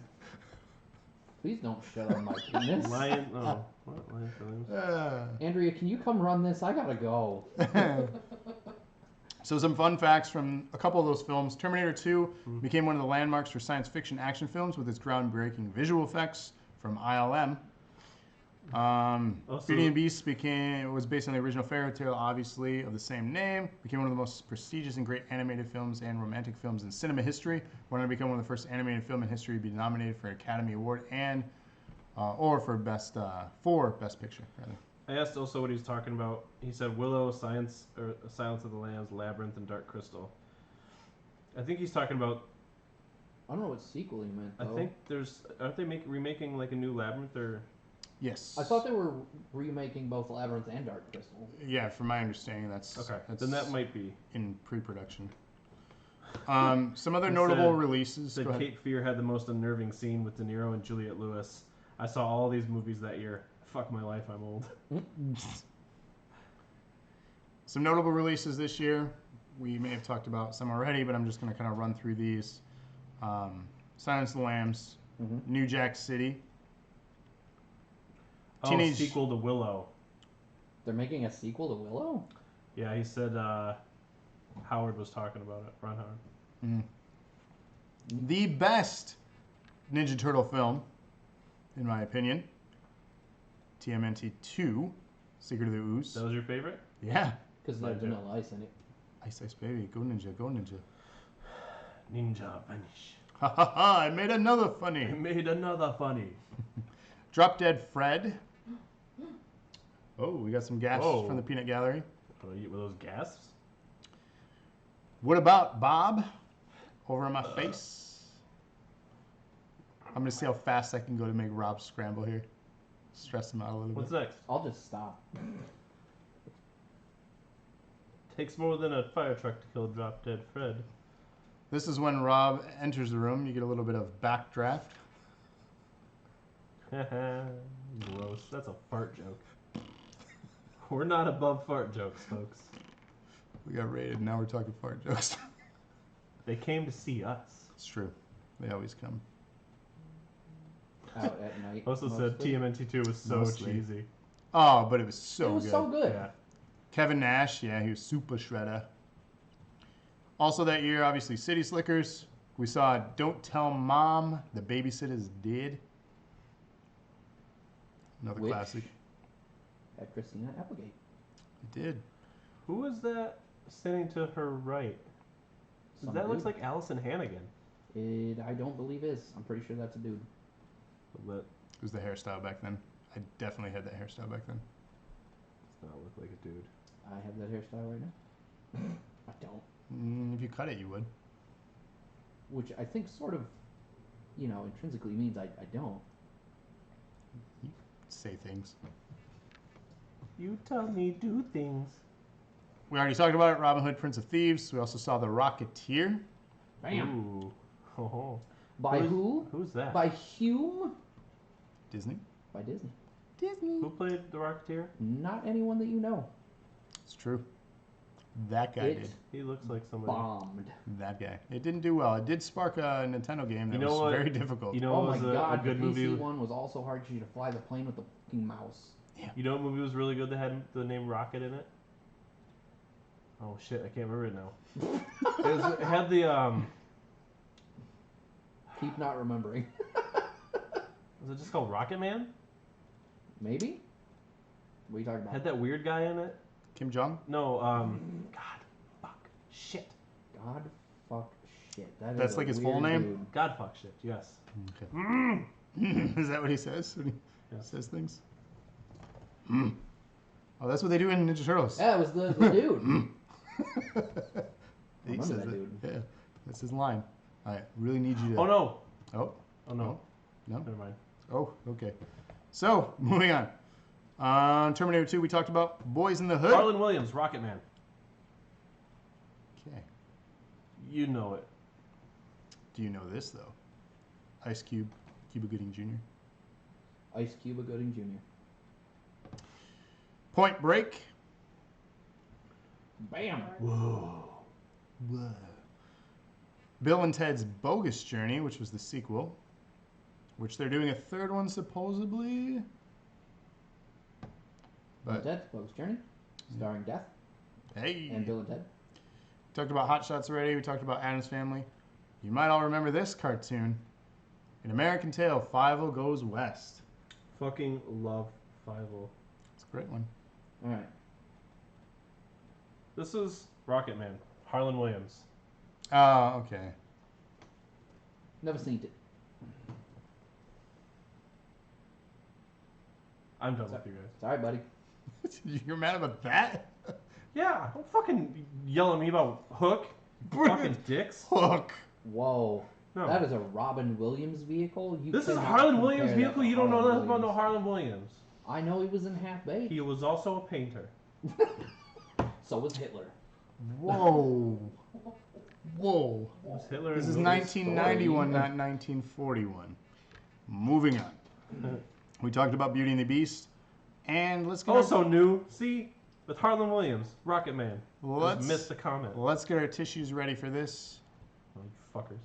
Please don't shit on my penis. Lion. Oh, what? Lion Williams. Andrea, can you come run this? I gotta go. So some fun facts from a couple of those films. Terminator 2 became one of the landmarks for science fiction action films with its groundbreaking visual effects from ILM. Also- Beauty and the Beast was based on the original fairy tale, obviously, of the same name. Became one of the most prestigious and great animated films and romantic films in cinema history. Went on to become one of the first animated film in history to be nominated for an Academy Award and or for best picture, rather. I asked also what he was talking about. He said Willow, Silence of the Lambs, Labyrinth, and Dark Crystal. I think he's talking about. I don't know what sequel he meant, I though. think aren't they remaking like a new Labyrinth or? Yes. I thought they were remaking both Labyrinth and Dark Crystal. Yeah, from my understanding, that's Then that might be. in pre-production. Some other It notable said- releases. Said Go ahead. Cape Fear had the most unnerving scene with De Niro and Juliette Lewis. I saw all these movies that year. Fuck my life, I'm old. Some notable releases this year. We may have talked about some already, but I'm just going to kind of run through these. Silence of the Lambs, New Jack City. Teenage- sequel to Willow. They're making a sequel to Willow? Yeah, he said Howard was talking about it. Ron Howard. The best Ninja Turtle film, in my opinion. TMNT 2, Secret of the Ooze. That was your favorite? Yeah. Because Mine there's too. Vanilla Ice in it. Ice Ice Baby, go Ninja, go Ninja. Ninja vanish. Ha ha ha, I made another I funny. made another funny. Drop Dead Fred. Oh, we got some gas Whoa. from the Peanut Gallery. Were those gasps? What about Bob? Over on my face. I'm going to see how fast I can go to make Rob scramble here. Stress him out a little What's bit. next? I'll just stop. Takes more than a fire truck to kill Drop Dead Fred. This is when Rob enters the room. You get a little bit of backdraft. Gross. That's a fart joke. We're not above fart jokes, folks. We got rated. Now we're talking fart jokes. They came to see us. It's true. They always come. Out at night. Also said mostly. TMNT2 was so Mostly. cheesy. Oh, but it was so It was good. so good. Yeah. Kevin Nash, yeah, he was super shredder. Also that year, obviously, City Slickers. We saw Don't Tell Mom, The Babysitter's Dead. Another Which? classic. At Christina Applegate. It did. Who was that sitting to her right? Some That looks dude. like Allison Hannigan. I don't believe is. I'm pretty sure that's a dude. But It was the hairstyle back then. I definitely had that hairstyle back then. does not look like a dude. I have that hairstyle right now. I don't. If you cut it, you would. Which I think sort of, intrinsically means I don't. Say things. You tell me do things. We already talked about it. Robin Hood, Prince of Thieves. We also saw The Rocketeer. Bam. Ooh. Oh. By who? Who's that? By Hume? Disney. By Disney. Disney. Who played the Rocketeer? Not anyone that you know. It's true. That guy It did. He looks like somebody. bombed. That guy. It didn't do well. It did spark a Nintendo game that You know was what? very difficult. You know Oh what my was god, a good the PC movie? one was also hard for you to fly the plane with the fucking mouse. You know what movie was really good that had the name Rocket in it? Oh shit, I can't remember it now. It had the Keep not remembering. was it just called Rocket Man? Maybe? What are you talking about? Had that weird guy in it? Kim Jong? No, God, fuck, shit. God fuck shit. That's a like his full weird name? dude. God fuck shit, yes. Okay. Is that what he says when he Yeah. says things? Oh, that's what they do in Ninja Turtles. Yeah, it was the dude. He Remember says that it. dude. Yeah, that's his line. All right, really need you to. Oh no. Oh, Oh no. no. Never mind. Oh, okay. So, moving on. Terminator 2, we talked about Boys in the Hood. Harlan Williams, Rocket Man. Okay. You know it. Do you know this, though? Ice Cube, Cuba Gooding Jr. Ice Cuba Gooding Jr. Point Break. Bam! Whoa. Whoa. Bill and Ted's Bogus Journey, which was the sequel, which they're doing a third one supposedly. But Death, Bogus Journey, starring Death hey, and Bill and Ted. we talked about Hot Shots already. We talked about Addams Family. You might all remember this cartoon. An American Tail, 5-0 Goes West. Fucking love 5-0. It's a great one. All right. This is Rocket Man, Harlan Williams. Oh, okay. Never seen it. I'm done with you guys. Sorry, buddy. You're mad about that? Yeah, don't fucking yell at me about Hook. Fucking dicks. Hook. Whoa. No. That is a Robin Williams vehicle. You This is cannot Harlan compare Williams' that vehicle? to You don't know Harlan nothing about no Williams. Harlan Williams. I know he was in Half Baked. He was also a painter. So was Hitler. Whoa. Whoa. It was Hitler This and is Louis. 1991, not 1941. Moving on. We talked about Beauty and the Beast. And let's get Also new. See? With Harlan Williams, Rocket Man. Let's- Just missed the comment. let's get our tissues ready for this. Oh, you fuckers.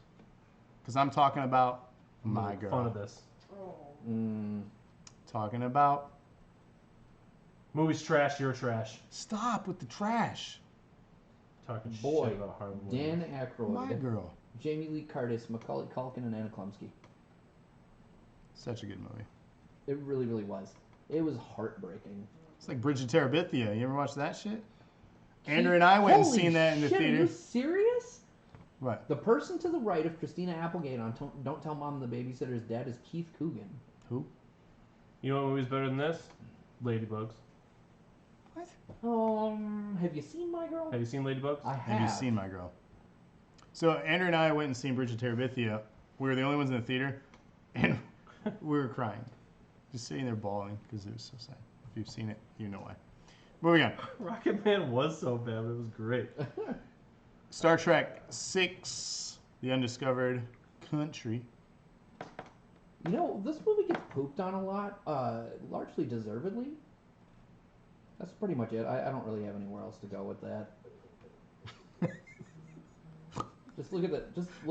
Because I'm talking about I'm my making girl. fun of this. Oh. Talking about... Movie's trash, you're trash. Stop with the trash. Talking Boy, shit about Harlan Williams. Dan Aykroyd, My girl. Jamie Lee Curtis, Macaulay Culkin, and Anna Klumsky. Such a good movie. It really, really was. It was heartbreaking. It's like Bridge of Terabithia. You ever watch that shit? Andrew and I went and Holy seen that in the shit, theater. Are you serious? What? The person to the right of Christina Applegate on Don't Tell Mom the Babysitter's Dead is Keith Coogan. Who? You know what movie's better than this? Ladybugs. What? Have you seen My Girl? Have you seen Ladybugs? I have. Have you seen My Girl? So Andrew and I went and seen Bridge of Terabithia. We were the only ones in the theater, and we were crying, just sitting there bawling because it was so sad. If you've seen it, you know why. Moving on. Rocket Man was so bad, but it was great. Star Trek 6, The Undiscovered Country. You know, this movie gets pooped on a lot, largely deservedly. That's pretty much it. I don't really have anywhere else to go with that. Just look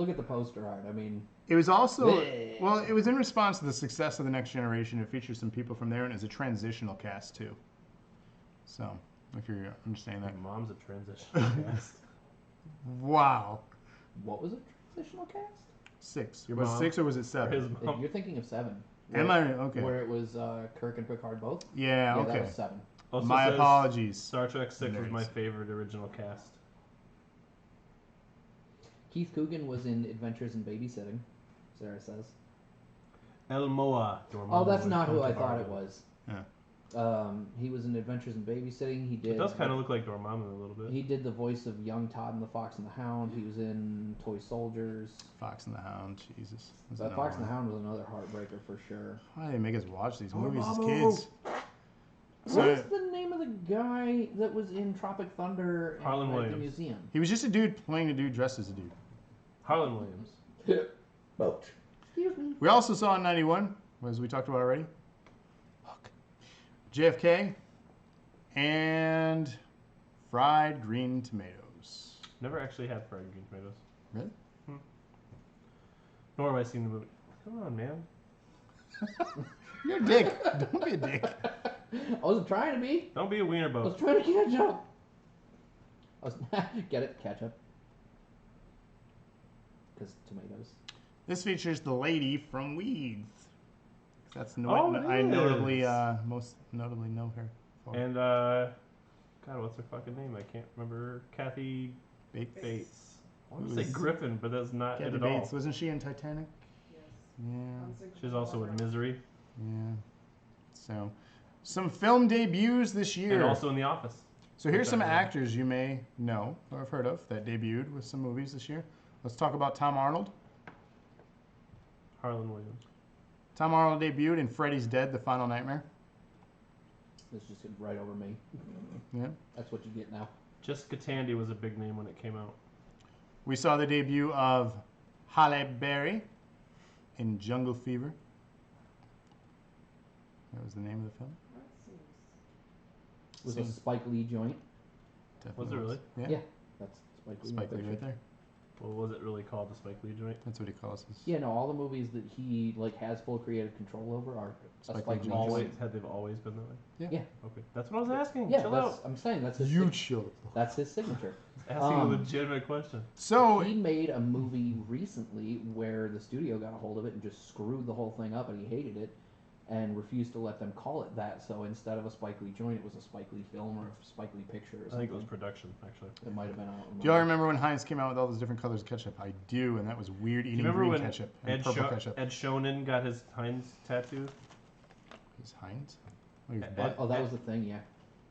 at the poster art. I mean, It was also, Bleh. well, it was in response to the success of The Next Generation. It features some people from there, and it's a transitional cast, too. So, if you're understanding that. My mom's a transition cast. Wow. what was it? Transitional cast? 6. Your was mom? 6 or was it His 7? mom. You're thinking of 7. Am I? Okay. Where it was Kirk and Picard both? Yeah, That okay. was 7. Also My says apologies. Star Trek 6 was Nerds. my favorite original cast. Keith Coogan was in Adventures in Babysitting. Sarah says. El Moa. Oh, that's not who I thought it was. Yeah. He was in Adventures in Babysitting. He It did. does kind of look like Dormammu a little bit. He did the voice of young Todd and the Fox and the Hound. He was in Toy Soldiers. Fox and the Hound, Jesus. That's That another Fox and the one. Hound was another heartbreaker for sure. Why did they make us watch these Oh, movies as Mamo. kids? What is the name of the guy that was in Tropic Thunder Harlan at the Williams. museum? He was just a dude playing a dude dressed as a dude. Harlan Williams. Excuse me. We also saw in 91, as we talked about already, Hook, JFK, and fried green tomatoes. Never actually had fried green tomatoes. Really? Nor have I seen the movie. Come on, man. You're a dick. Don't be a dick. I wasn't trying to be. Don't be a wiener I was boat. trying to catch up. Get it? Ketchup. Because tomatoes. This features the lady from Weeds. That's Oh, it I notably, is. most notably know her for. And God, what's her fucking name? I can't remember. Kathy Bates. I want to say Who's- Griffin, but that's not Kathy it at Bates, all. wasn't she in Titanic? Yes. Yeah, She's also in Misery yeah. So, some film debuts this year. and also in The Office. So here's some Okay. actors you may know or have heard of that debuted with some movies this year. Let's talk about Tom Arnold. Harlan Williams. Tom Arnold debuted in Freddy's Dead: The Final Nightmare. This just gets right over me. Yeah. That's what you get now. Jessica Tandy was a big name when it came out. We saw the debut of Halle Berry in Jungle Fever. That was the name of the film. That seems. It was a Seems- Spike Lee joint. Definitely Was it really? Yeah. Yeah. That's Spike Lee. Spike Lee right there. What was it really called? The Spike Lee joint? That's what he calls his. Yeah, no, all the movies that he like has full creative control over are Spike a Lee Spike Lee joints. joint. They've always been that way? Yeah. Yeah. Okay. That's what I was asking. Yeah, Chill that's, out. I'm saying that's his. You chill. That's his signature. Asking a Um, legitimate question. So He made a movie recently where the studio got a hold of it and just screwed the whole thing up, and he hated it and refused to let them call it that. So instead of a Spike Lee joint, it was a Spike Lee film or a Spike Lee picture or something. I think it was production, actually. It might have been. I don't remember. do y'all remember when Heinz came out with all those different colors of ketchup? I do, and that was weird Do you eating remember green when ketchup and purple ketchup. Ed Shonen got his Heinz tattoo? Is Heinz? Oh, your Ed- butt? Oh, that was the thing, yeah.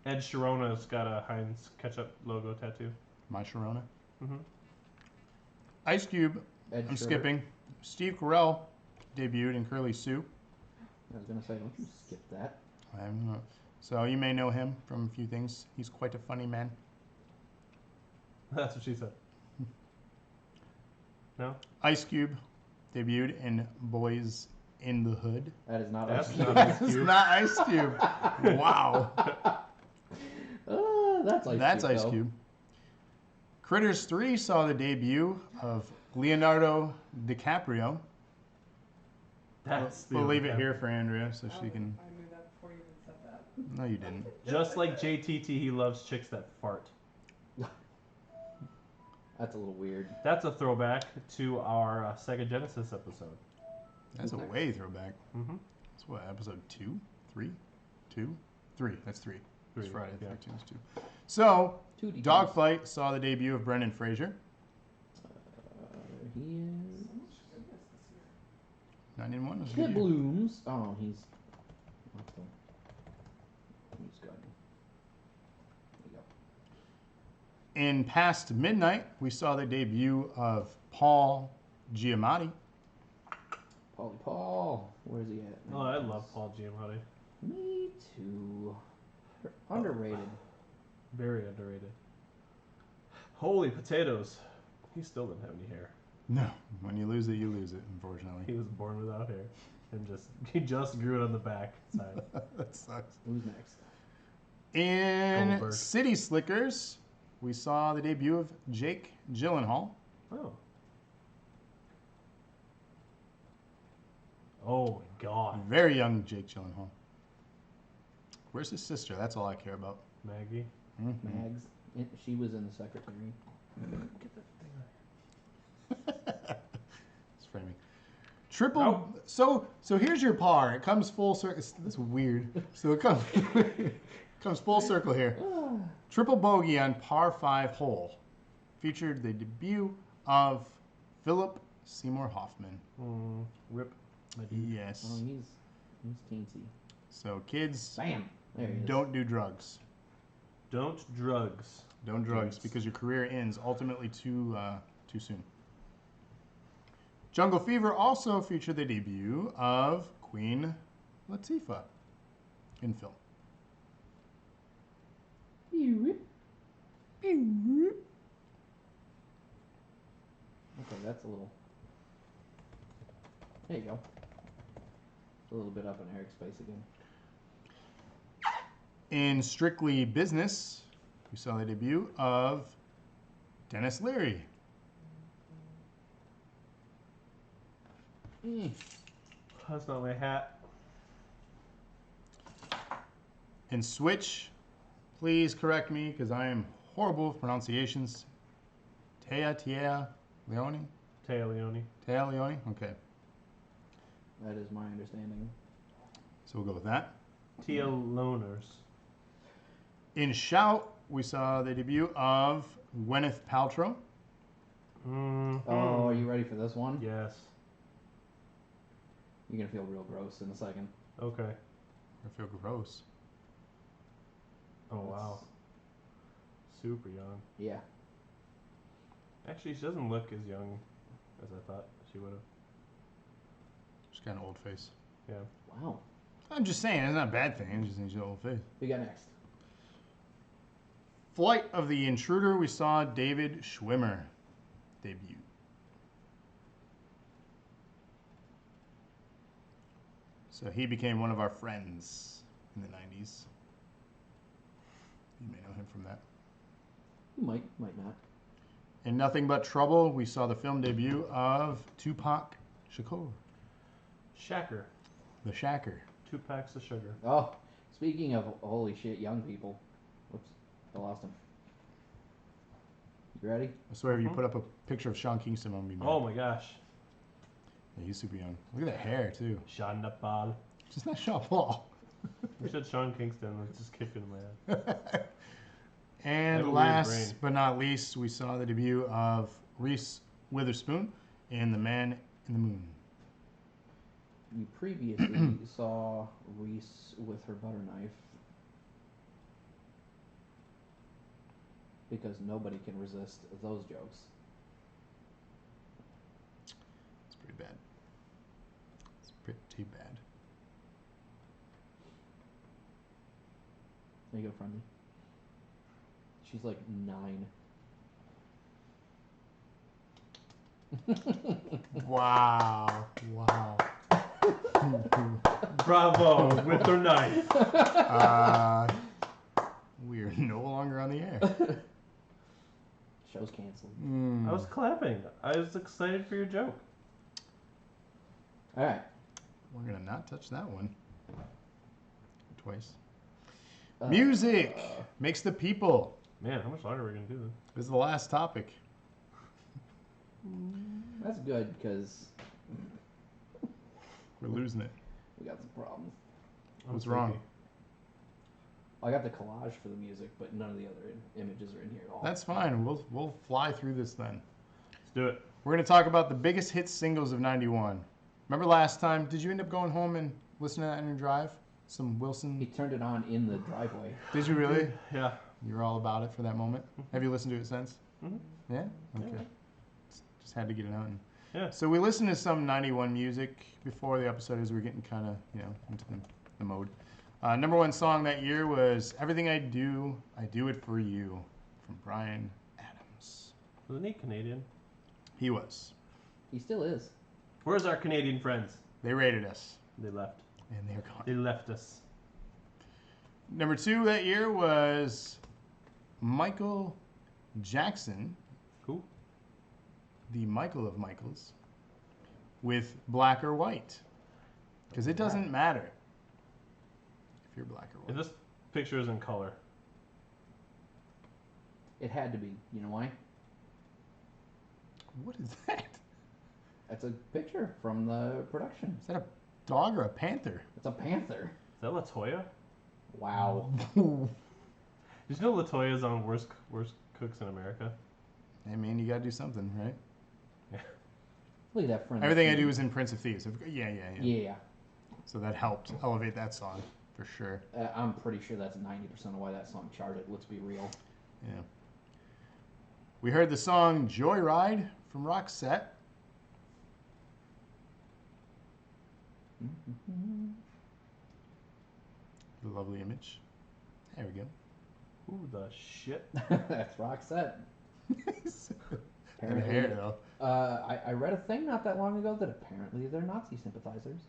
Ed Sheeran's got a Heinz ketchup logo tattoo. My Sharona. Mm-hmm. Ice Cube. Ed I'm Sheeran. skipping. Steve Carell debuted in Curly Sue. I was gonna say, don't you skip that? I don't know. So you may know him from a few things. He's quite a funny man. That's what she said. No? Ice Cube debuted in Boys in the Hood. That is not. That's Ice not Cube. Ice That's Cube. not Ice Cube. Wow. That's Ice That's Cube. Ice though. Cube. Critters 3 saw the debut of Leonardo DiCaprio. That's We'll leave it okay. here for Andrea so she can. I knew that before you even said that. No, you didn't. Just like JTT, he loves chicks that fart. That's a little weird. That's a throwback to our Sega Genesis episode. That's a way throwback. Mm-hmm. That's what, episode 2? 3? 2? 3. That's 3. It's Friday the yeah. 13th, 2. So, 2D. Dogfight saw the debut of Brendan Fraser. He is. So much goodness this year. 9 in 1 was a Kid good year. Blooms. Oh, he's. What the? He's good. There you go. In Past Midnight, we saw the debut of Paul Giamatti. Paulie Paul. Where's he at? Oh, I love Paul Giamatti. Me too. Underrated. Very underrated. Holy potatoes. He still didn't have any hair. No, when you lose it, unfortunately. He was born without hair. And he just grew it on the back side. That sucks. Who's next? In Goldberg. City Slickers, we saw the debut of Jake Gyllenhaal. Oh. Oh my god. Very young Jake Gyllenhaal. Where's his sister? That's all I care about. Maggie. Mhm. Mags. She was in The Secretary. Get that thing It's framing. Triple. Nope. So here's your par. It comes full circle. That's weird. So it comes comes full circle here. Triple bogey on par 5 hole. Featured the debut of Philip Seymour Hoffman. Rip. My dude. Yes. Oh, he's teensy. So kids, Bam. There he is. don't do drugs. Don't drugs. Don't drugs Kids. because your career ends ultimately too soon. Jungle Fever also featured the debut of Queen Latifah in film. Okay, that's a little. There you go. A little bit up in Eric's face again. In Strictly Business, we saw the debut of Dennis Leary. That's not my hat. In Switch, please correct me because I am horrible pronunciations. Tia Leone? Taya Leone. Tia Leone? Okay. That is my understanding. So we'll go with that. Tia Loners. In Shout, we saw the debut of Gwyneth Paltrow. Mm-hmm. Oh, are you ready for this one? Yes. You're gonna feel real gross in a second. Okay. I feel gross. Oh, wow. Super young. Yeah. Actually, she doesn't look as young as I thought she would have. She's got an old face. Yeah. Wow. I'm just saying, it's not a bad thing. It's just she's got an old face. Who you got next? Flight of the Intruder, we saw David Schwimmer debut. So he became one of our friends in the 90s. You may know him from that. You might not. In Nothing But Trouble, we saw the film debut of Tupac Shakur, Shacker. the Shacker. 2 packs of sugar. Oh, speaking of holy shit, young people. Whoops, I lost him. You ready? I swear if you put up a picture of Sean Kingston, I'm gonna be mad. Oh my gosh. Yeah, he's super young. Look at that hair, too. Sean Napal. Just not Sean Paul. I said Sean Kingston. It's just kicking in my head. I have And a weird last brain. but not least, we saw the debut of Reese Witherspoon in The Man in the Moon. You previously saw Reese with her butter knife. Because nobody can resist those jokes. It's pretty bad. It's pretty bad. There you go, friendly. She's like 9. Wow. Wow. Bravo with their knife. We're no longer on the air. Show's canceled. Mm. I was clapping. I was excited for your joke. Alright. We're going to not touch that one. Twice. Music makes the people. Man, how much longer are we going to do this? This is the last topic. That's good because We're losing it. we got some problems. I'm What's sleepy. wrong? I got the collage for the music, but none of the other images are in here at all. That's fine. We'll fly through this then. Let's do it. We're going to talk about the biggest hit singles of 91. Remember last time, did you end up going home and listening to that on your drive? Some Wilson? He turned it on in the driveway. Did you really? Yeah. You were all about it for that moment? Have you listened to it since? Mhm. Yeah? Okay. Yeah. Just had to get it out. Yeah. So we listened to some 91 music before the episode as we were getting kind of, into the mode. Number 1 song that year was Everything I Do It For You from Bryan Adams. Wasn't he Canadian? He was. He still is. Where's our Canadian friends? They rated us, They left. and they're gone. They left us. Number 2 that year was Michael Jackson, Cool. the Michael of Michaels, with Black or White. Because it doesn't matter if you're black or If white. this picture is in color. It had to be. You know why? What is that? That's a picture from the production. Is that a dog or a panther? It's a panther. Is that Latoya? Wow. Did you know Latoya's on Worst Cooks in America? Hey man, you gotta do something, right? Look at that friend. Everything I Do is in Prince of Thieves. Yeah. Yeah. So that helped elevate that song, for sure. I'm pretty sure that's 90% of why that song charted. Let's be real. Yeah. We heard the song Joyride from Roxette. The lovely image. There we go. Ooh, the shit. That's Roxette. And hair, though. I read a thing not that long ago that apparently they're Nazi sympathizers.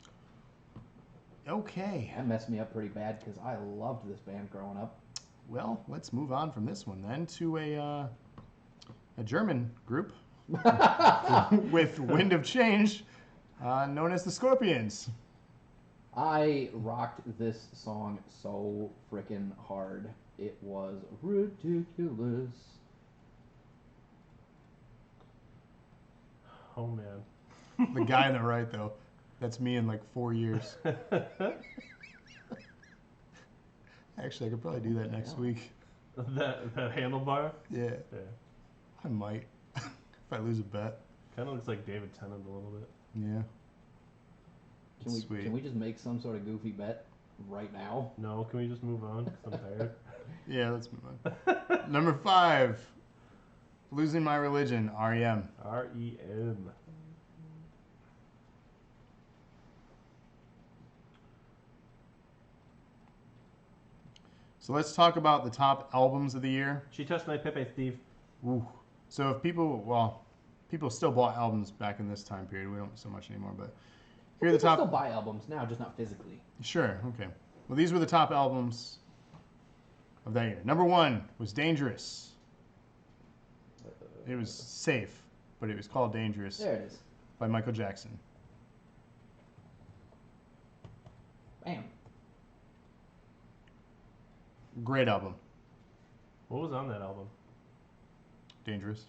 Okay. That messed me up pretty bad because I loved this band growing up. Well, let's move on from this one then to a German group with Wind of Change, known as the Scorpions. I rocked this song so freaking hard. It was ridiculous. Oh man. The guy on the right, though, that's me in like 4 years. Actually, I could probably do that next week. that handlebar. Yeah, Yeah. I might if I lose a bet. Kind of looks like David Tennant a little bit. Yeah. Sweet. Can we just make some sort of goofy bet right now? No, can we just move on? 'Cause I'm tired. Yeah, let's move on. Number 5, Losing My Religion, REM. REM. So let's talk about the top albums of the year. She touched my Pepe, Steve. Ooh. So if people still bought albums back in this time period. We don't so much anymore, but here are the People top. still buy albums now, just not physically. Sure, okay. Well, these were the top albums of that year. Number 1 was Dangerous. It was safe, but it was called Dangerous There it is. by Michael Jackson. Bam. Great album. What was on that album? Dangerous.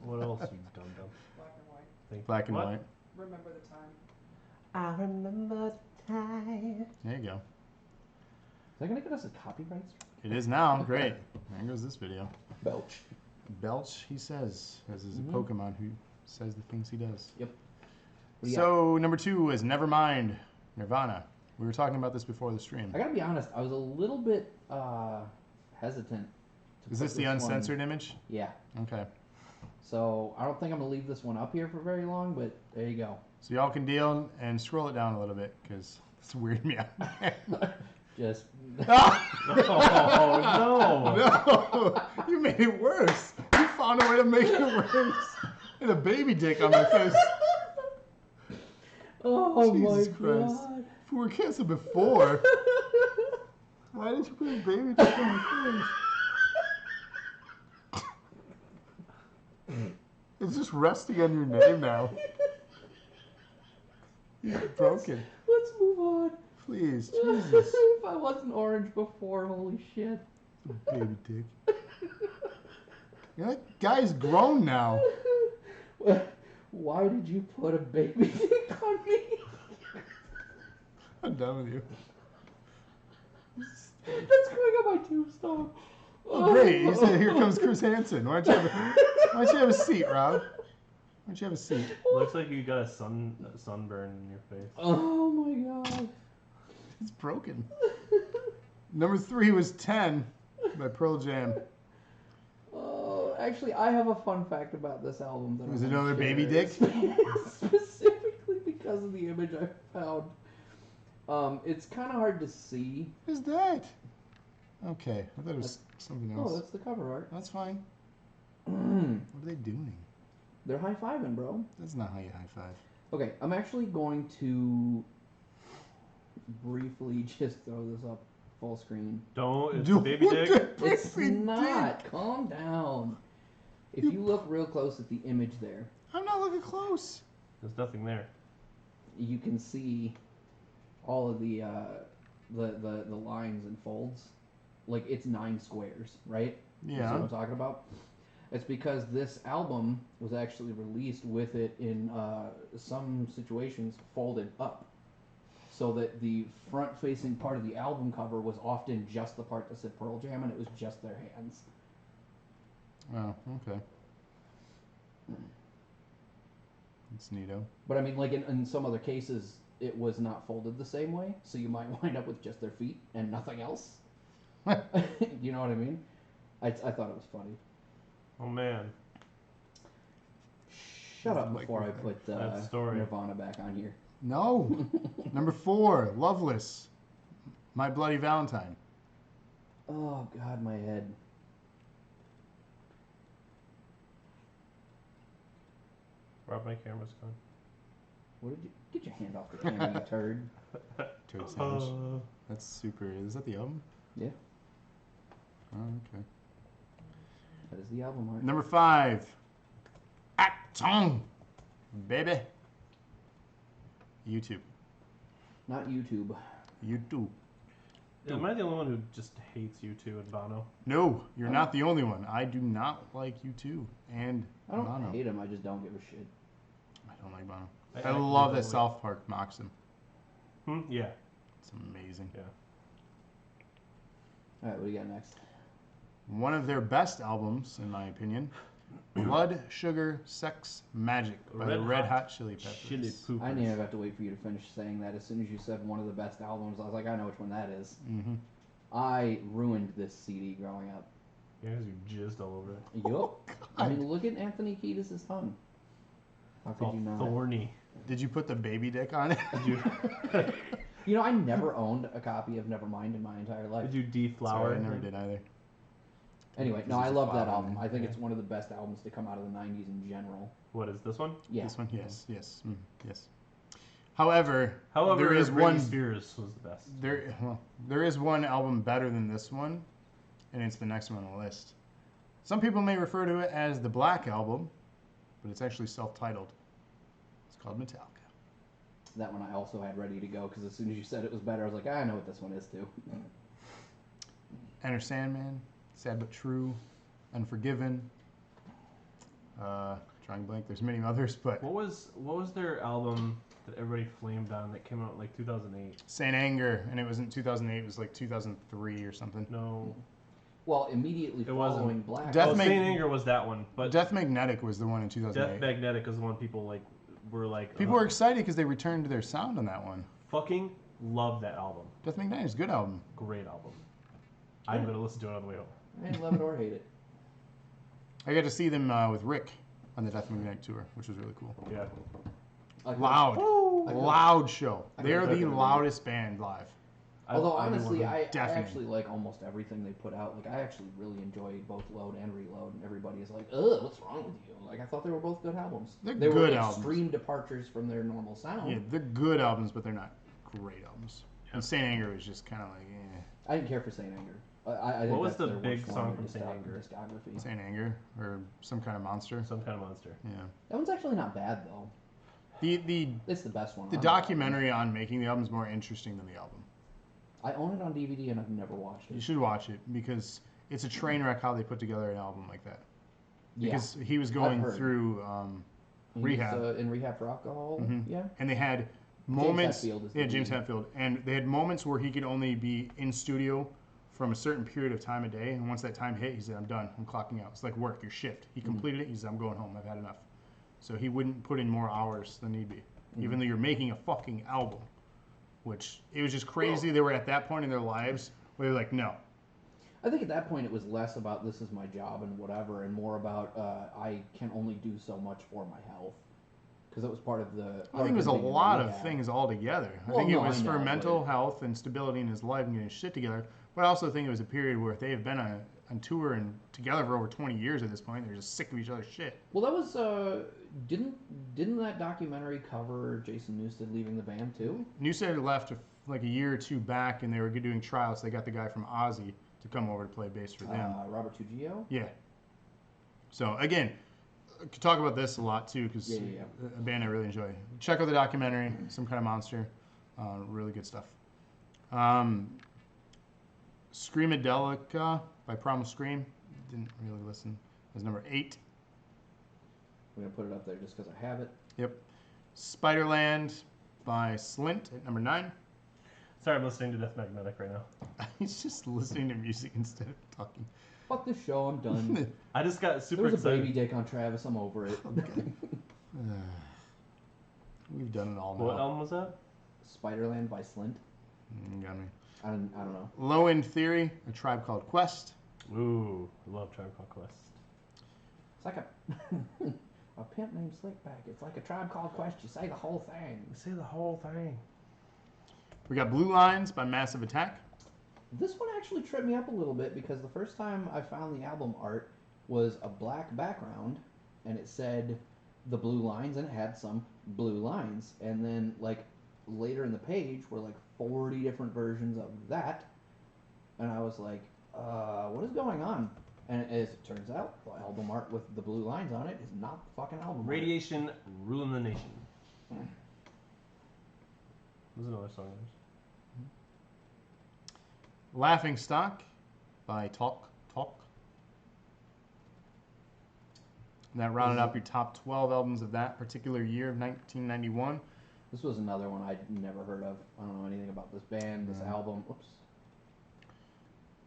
What else, you dum dum? Black and white. Think Black and what? white. Remember the time. I remember the time. There you go. Is that gonna get us a copyright strike? It is now. Great. There goes this video. Belch. Belch, he says, as is Mhm. a Pokemon who says the things he does. Yep. What do you So, number 2 was Nevermind, Nirvana. We were talking about this before the stream. I gotta be honest, I was a little bit hesitant. To Is put this the one- uncensored image? Yeah. Okay. So I don't think I'm gonna leave this one up here for very long, but there you go. So y'all can deal and scroll it down a little bit because it's weirding me out. Just Oh no! No! You made it worse. You found a way to make it worse. And a baby dick on my face. oh Jesus my Christ. god. If we were canceled before, why did you put a baby dick on my face? It's just resting on your name now. You're broken. Let's move on. Please, Jesus. If I wasn't orange before, holy shit. Baby dick. Yeah, that guy's grown now. Why did you put a baby dick on me? I'm done with you. That's going on my tombstone. Oh, great. He said, here comes Chris Hansen. Why don't you have a seat, Rob? Why don't you have a seat? Looks like you got a sunburn in your face. Oh my god. It's broken. Number 3 was 10 by Pearl Jam. Oh, actually, I have a fun fact about this album. That Was I it wanna another baby share. dick? Specifically because of the image I found. It's kind of hard to see. What is that? Okay, I thought it was something Oh, else. that's the cover art. That's fine. They're What are they doing? high-fiving, bro. That's not how you high five. Okay, I'm actually going to briefly just throw this up full screen. Don't. It's a Dude, baby what dick. the It's baby dick? not. Calm down. If you look real close at the image there, I'm not looking close. There's nothing there. you can see all of the lines and folds. Like, it's 9 squares, right? You see what Yeah. I'm talking about? It's because this album was actually released with it in some situations folded up. So that the front-facing part of the album cover was often just the part that said Pearl Jam, and it was just their hands. Oh, okay. It's neato. But I mean, like in some other cases, it was not folded the same way, so you might wind up with just their feet and nothing else. You know what I mean? I thought it was funny. Oh man. Shut up Like before I that put story. Nirvana back on here. No. Number 4, Loveless. My Bloody Valentine. Oh God, my head. Rob, my camera's gone. What did you get your hand off the camera, you turd? Toad Savage. That's super. Is that the album? Yeah, Oh, okay. that is the album art. Number 5, Acton, baby. YouTube. Not YouTube. YouTube. Am I the only one who just hates U2 and Bono? No, you're not the only one. I do not like U2 and I don't Bono. hate him. I just don't give a shit. I don't like Bono. I I love that don't South Park mocks him. Yeah. It's amazing. Yeah. All right, what do you got next? One of their best albums, in my opinion, Blood, Sugar, Sex, Magic by the Red Hot Chili Peppers. Chili Poopers. I didn't even have to wait for you to finish saying that. As soon as you said one of the best albums, I was like, I know which one that is. Mm-hmm. I ruined this CD growing up. Yeah, 'cause you jizzed all over it. Yup. I mean, look at Anthony Kiedis' tongue. How It's could all you not? thorny. Did you put the baby dick on it? Did you, You know, I never owned a copy of Nevermind in my entire life. did you deflower? Sorry, I never did either. Anyway, no, This I is a love that flower, album. I think yeah. it's one of the best albums to come out of the 90s in general. What is this one? Yeah. This one, yes. Yes. However, However, there is Britney one. Spears was the best. There is one album better than this one, and it's the next one on the list. Some people may refer to it as the Black Album, but it's actually self-titled. It's called Metallica. That one I also had ready to go because as soon as you said it was better, I was like, I know what this one is too. Enter Sandman, Sad But True, Unforgiven. Drawing blank. There's many others, but What was their album that everybody flamed on that came out in like 2008? Saint Anger, and it was in 2008. It was like 2003 or something. No. Well, immediately It wasn't. following Black. Death Oh, Mag- Saint Anger was that one, but Death Magnetic was the one in Death 2008. Magnetic is the one people like were like. People were excited because they returned to their sound on that one. fucking love that album. Death Magnetic is a good album. Great album. I'm gonna listen to it on the way home. I didn't love it or hate it. I got to see them with Rick on the Death Magnetic tour, which was really cool. Yeah. I could've- Loud. I could've- Loud show. I They're could've the been- loudest band live. Although I do honestly, want to- I Definitely. actually like almost everything they put out. Like I actually really enjoy both Load and Reload, and everybody is like, "Ugh, what's wrong with you?" Like I thought they were both good albums. They're they were good albums. extreme departures from their normal sound. Yeah, they're good albums, but they're not great albums. And Saint Anger was just kind of like, I didn't care for Saint Anger. I think What was that's the their big worst song one in from their Saint Anger? discography. Saint Anger or Some Kind of Monster. Some kind of monster. Yeah. That one's actually not bad though. The It's the best one. the on documentary on making the album is more interesting than the album. I own it on DVD and I've never watched You it. should watch it because it's a train wreck how they put together an album like that. Because he was going heard. through He rehab. was, in rehab for alcohol. Mhm. Yeah. And they had moments. Hetfield is the Yeah, James lead. Hetfield. And they had moments where he could only be in studio from a certain period of time a day. And once that time hit, he said, I'm done. I'm clocking out. It's like work, your shift. He completed it. He said, I'm going home. I've had enough. So he wouldn't put in more hours than need be. Even though you're making a fucking album. Which, it was just crazy. They were at that point in their lives where they're like, no. I think at that point it was less about this is my job and whatever, and more about I can only do so much for my health. Because that was part of the. I think it was a lot of things altogether. I Well, think it no, was I for know, mental but- health and stability in his life and getting his shit together. But I also think it was a period where if they have been on tour and together for over 20 years at this point, they're just sick of each other's shit. Well, that was didn't that documentary cover Jason Newsted leaving the band too? Newsted left like a year or two back, and they were doing trials. They got the guy from Ozzy to come over to play bass for them. Robert Trujillo. Yeah. So again, I could talk about this a lot too because Yeah. a band I really enjoy. Check out the documentary, Some Kind of Monster. Really good stuff. Screamadelica by Primal Scream. Didn't really listen. That was number 8. I'm gonna put it up there just because I have it. Yep. Spiderland by Slint at number 9. Sorry, I'm listening to Death Magnetic right now. He's just listening to music instead of talking. Fuck this show, I'm done. I just got there super was a excited. baby dick on Travis, I'm over it. We've done it all now. What album was that? Spiderland by Slint. You got me. I don't know. Low End Theory, A Tribe Called Quest. Ooh, I love Tribe Called Quest. It's like a pimp named Slickback. It's like a Tribe Called Quest. You say the whole thing. Say the whole thing. We got Blue Lines by Massive Attack. This one actually tripped me up a little bit because the first time I found the album art was a black background and it said the blue lines and it had some blue lines. And then like later in the page were like 40 different versions of that. And I was like, what is going on? And as it turns out, the album art with the blue lines on it is not the fucking album art. Radiation ruling the nation. There's another song. Laughing Stock by Talk. And that rounded up your top 12 albums of that particular year of 1991. This was another one I'd never heard of. I don't know anything about this band, this album. Oops.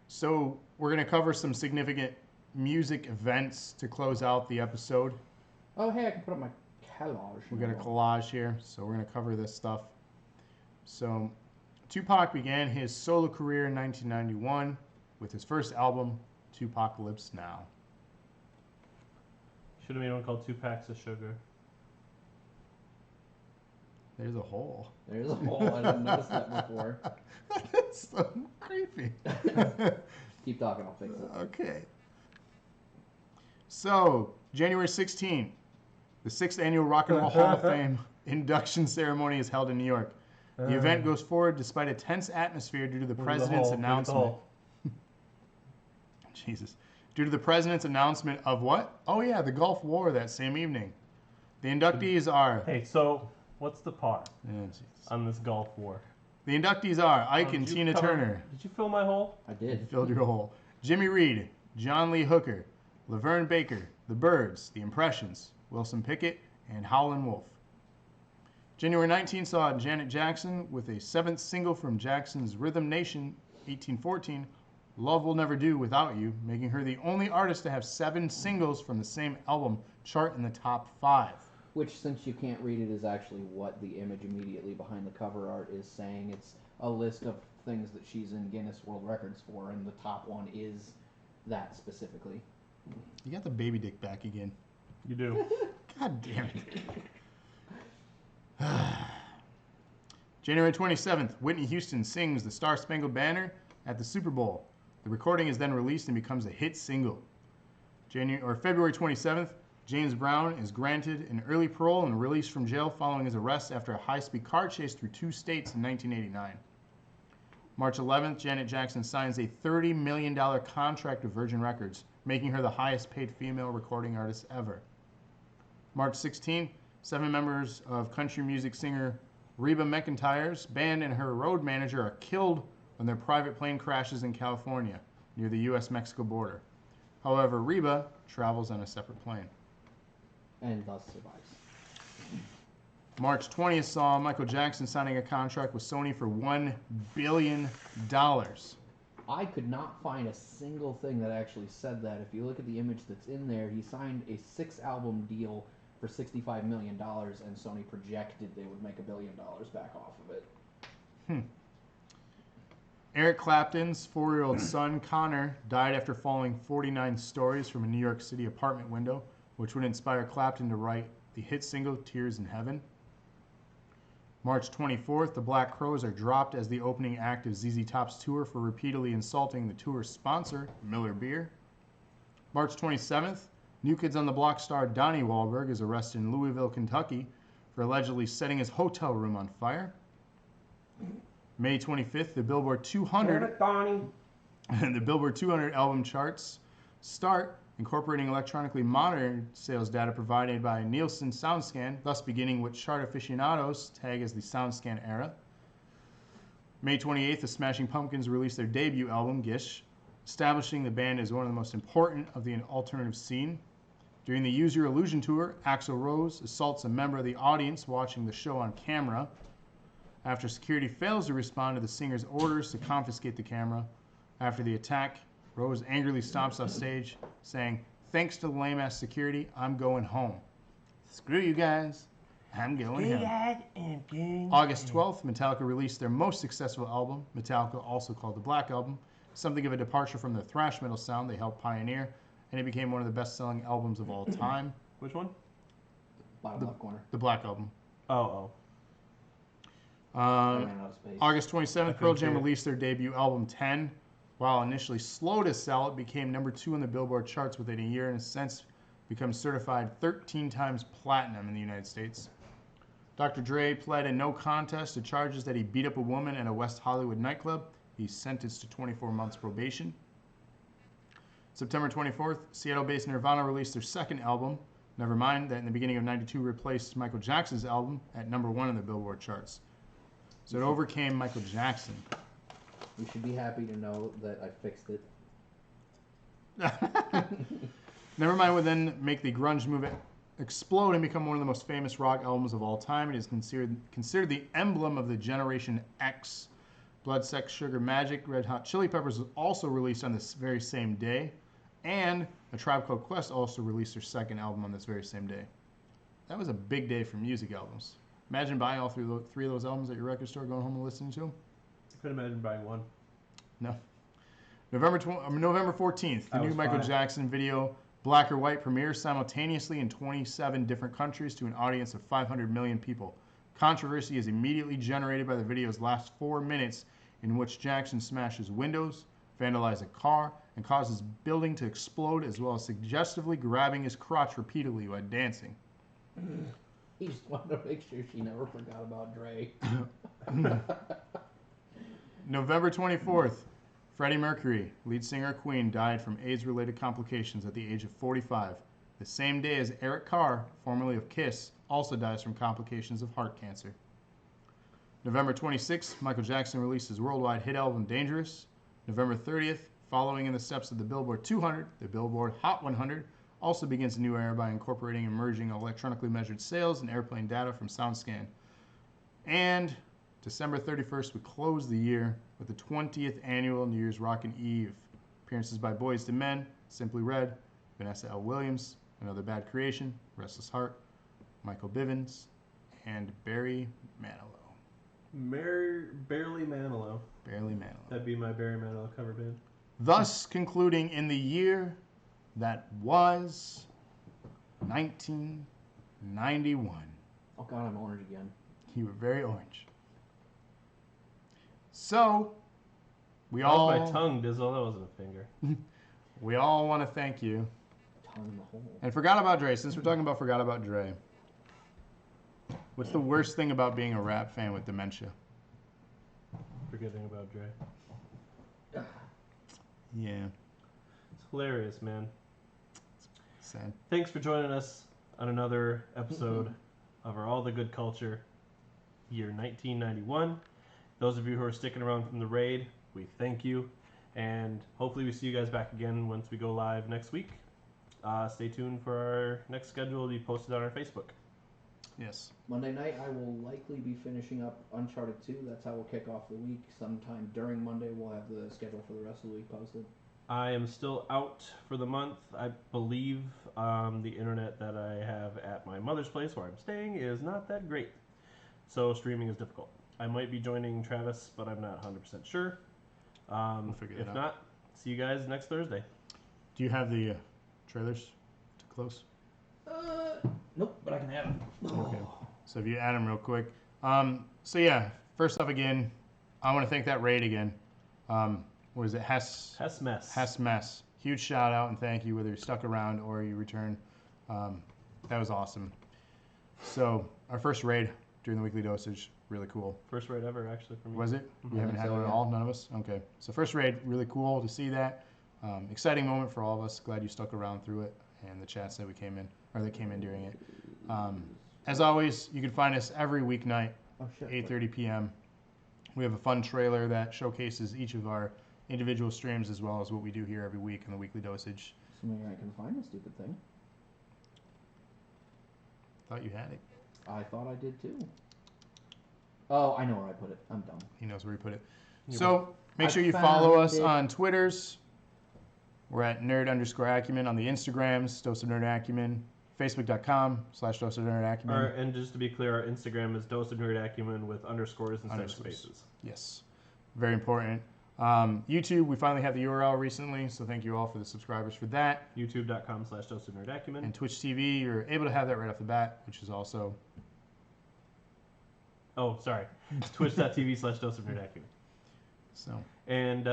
So we're going to cover some significant music events to close out the episode. Oh, hey, I can put up my collage. We got a collage here, so we're going to cover this stuff. So Tupac began his solo career in 1991 with his first album, Tupacalypse Now. Should have made one called 2 Packs of Sugar. There's a hole. There's a hole. I didn't notice that before. That's so creepy. Keep talking, I'll fix it. Okay. So, January 16th, the 6th annual Rock and Roll Hall of Fame induction ceremony is held in New York. The event goes forward despite a tense atmosphere due to the president's announcement. Jesus. Due to the president's announcement of what? Oh, yeah, the Gulf War that same evening. The inductees are... Hey, so what's the par Oh, on this Gulf War? the inductees are Ike and Tina Turner. Did you fill my hole? I did. Filled your hole. Jimmy Reed, John Lee Hooker, Laverne Baker, The Byrds, The Impressions, Wilson Pickett, and Howlin' Wolf. January 19 saw Janet Jackson with a 7th single from Jackson's Rhythm Nation 1814, Love Will Never Do Without You, making her the only artist to have 7 singles from the same album chart in the top 5. Which, since you can't read it, is actually what the image immediately behind the cover art is saying. It's a list of things that she's in Guinness World Records for, and the top one is that specifically. You got the baby dick back again. You do. God damn it. January 27th, Whitney Houston sings the Star Spangled Banner at the Super Bowl. The recording is then released and becomes a hit single. February 27th, James Brown is granted an early parole and released from jail following his arrest after a high-speed car chase through 2 states in 1989. March 11th, Janet Jackson signs a $30 million contract with Virgin Records, making her the highest-paid female recording artist ever. March 16th, 7 members of country music singer Reba McEntire's band and her road manager are killed when their private plane crashes in California, near the U.S.-Mexico border. However, Reba travels on a separate plane. And thus survives. March 20th saw Michael Jackson signing a contract with Sony for $1 billion. I could not find a single thing that actually said that. If you look at the image that's in there, he signed a 6-album deal for $65 million, and Sony projected they would make $1 billion back off of it. Eric Clapton's 4-year-old son, Connor, died after falling 49 stories from a New York City apartment window, which would inspire Clapton to write the hit single Tears in Heaven. March 24th, the Black Crowes are dropped as the opening act of ZZ Top's tour for repeatedly insulting the tour's sponsor, Miller Beer. March 27th, New Kids on the Block star Donnie Wahlberg is arrested in Louisville, Kentucky for allegedly setting his hotel room on fire. May 25th, the Billboard 200 the Billboard 200 album charts start, incorporating electronically monitored sales data provided by Nielsen SoundScan, thus beginning what chart aficionados tag as the SoundScan era. May 28th, the Smashing Pumpkins released their debut album, Gish, establishing the band as one of the most important of the alternative scene. During the Use Your Illusion tour, Axl Rose assaults a member of the audience watching the show on camera. After security fails to respond to the singer's orders to confiscate the camera, after the attack, Rose angrily stomps off stage, saying, "Thanks to the lame-ass security, I'm going home. Screw you guys, I'm going home." August 12th, Metallica released their most successful album, Metallica, also called the Black Album, something of a departure from the thrash metal sound they helped pioneer, and it became one of the best-selling albums of all time. Which one? Bottom left corner. The Black Album. Oh. I ran out of space. August 27th, Pearl Jam hear it. released their debut album, 10. While initially slow to sell, it became number 2 on the Billboard charts within a year and has since become certified 13 times platinum in the United States. Dr. Dre pled in no contest to charges that he beat up a woman at a West Hollywood nightclub. He's sentenced to 24 months probation. September 24th, Seattle-based Nirvana released their second album, Nevermind, that in the beginning of '92 replaced Michael Jackson's album at number 1 in the Billboard charts. So it overcame Michael Jackson. You should be happy to know that I fixed it. Nevermind would then make the grunge movement explode and become one of the most famous rock albums of all time. It is considered the emblem of the Generation X. Blood, Sex, Sugar, Magic, Red Hot Chili Peppers was also released on this very same day. And A Tribe Called Quest also released their second album on this very same day. That was a big day for music albums. Imagine buying all three of those albums at your record store, going home and listening to them. I could imagine buying one. No. November 14th, the I new was Michael 5. Jackson video, Black or White, premieres simultaneously in 27 different countries to an audience of 500 million people. Controversy is immediately generated by the video's last 4 minutes, in which Jackson smashes windows, vandalizes a car, and causes building to explode, as well as suggestively grabbing his crotch repeatedly while dancing. He just wanted to make sure she never forgot about Dre. November 24th, Freddie Mercury, lead singer of Queen, died from AIDS-related complications at the age of 45. The same day as Eric Carr, formerly of Kiss, also dies from complications of heart cancer. November 26th, Michael Jackson released his worldwide hit album Dangerous. November 30th, following in the steps of the Billboard 200, the Billboard Hot 100 also begins a new era by incorporating emerging electronically measured sales and airplane data from SoundScan. And December 31st, we close the year with the 20th annual New Year's Rockin' Eve. Appearances by Boyz II Men, Simply Red, Vanessa L. Williams, Another Bad Creation, Restless Heart, Michael Bivins, and Barry Manilow. Barely Manilow. Barely Manilow. That'd be my Barry Manilow cover band. Thus concluding in the year that was 1991. Oh god, I'm orange again. You were very orange. So, we That was all my tongue, Dizzle. That wasn't a finger. we all want to thank you. Tongue in the hole. And Forgot About Dre, since we're talking about Forgot About Dre, what's the worst thing about being a rap fan with dementia? Forgetting about Dre. Yeah, It's hilarious, man. sad. Thanks for joining us on another episode of our All the Good Culture, year 1991. Those of you who are sticking around from the raid, we thank you. And hopefully we see you guys back again once we go live next week. Stay tuned for our next schedule to be posted on our Facebook. Yes. Monday night, I will likely be finishing up Uncharted 2. That's how we'll kick off the week. Sometime during Monday, we'll have the schedule for the rest of the week posted. I am still out for the month. I believe the internet that I have at my mother's place where I'm staying is not that great. So streaming is difficult. I might be joining Travis, but I'm not 100% sure. We'll figure that if out. not, see you guys next Thursday. Do you have the trailers to close? Nope, but I can have it. Okay. So if you add them real quick. So yeah, first off again, I want to thank that raid again. What is it? Hess Mess. Huge shout out and thank you whether you stuck around or you returned. That was awesome. So our first raid during the weekly dosage, really cool. First raid ever, actually, for me. Was it? We haven't had so, one at yeah. all? None of us? Okay. So first raid, really cool to see that. Exciting moment for all of us. Glad you stuck around through it and the chats that came in during it. As always, you can find us every weeknight, Oh, shit. 8:30 p.m. We have a fun trailer that showcases each of our individual streams as well as what we do here every week in the weekly dosage. Assuming I can find the stupid thing. Thought you had it. I thought I did too. Oh, I know where I put it. I'm dumb. He knows where he put it. You So make I sure you follow found us it. on Twitters. We're at Nerd_Acumen on the Instagrams, Dose of Nerd Acumen, Facebook.com/Dose of Nerd Acumen. And just to be clear, our Instagram is Dose of Nerd Acumen with underscores instead Underscores. of spaces. Yes, very important. YouTube, we finally have the URL recently, so thank you all for the subscribers for that. YouTube.com/Dose of Nerd Acumen. And Twitch TV, you're able to have that right off the bat, which is also Oh, sorry. Twitch.tv/Dose of Nerd Acumen. so. And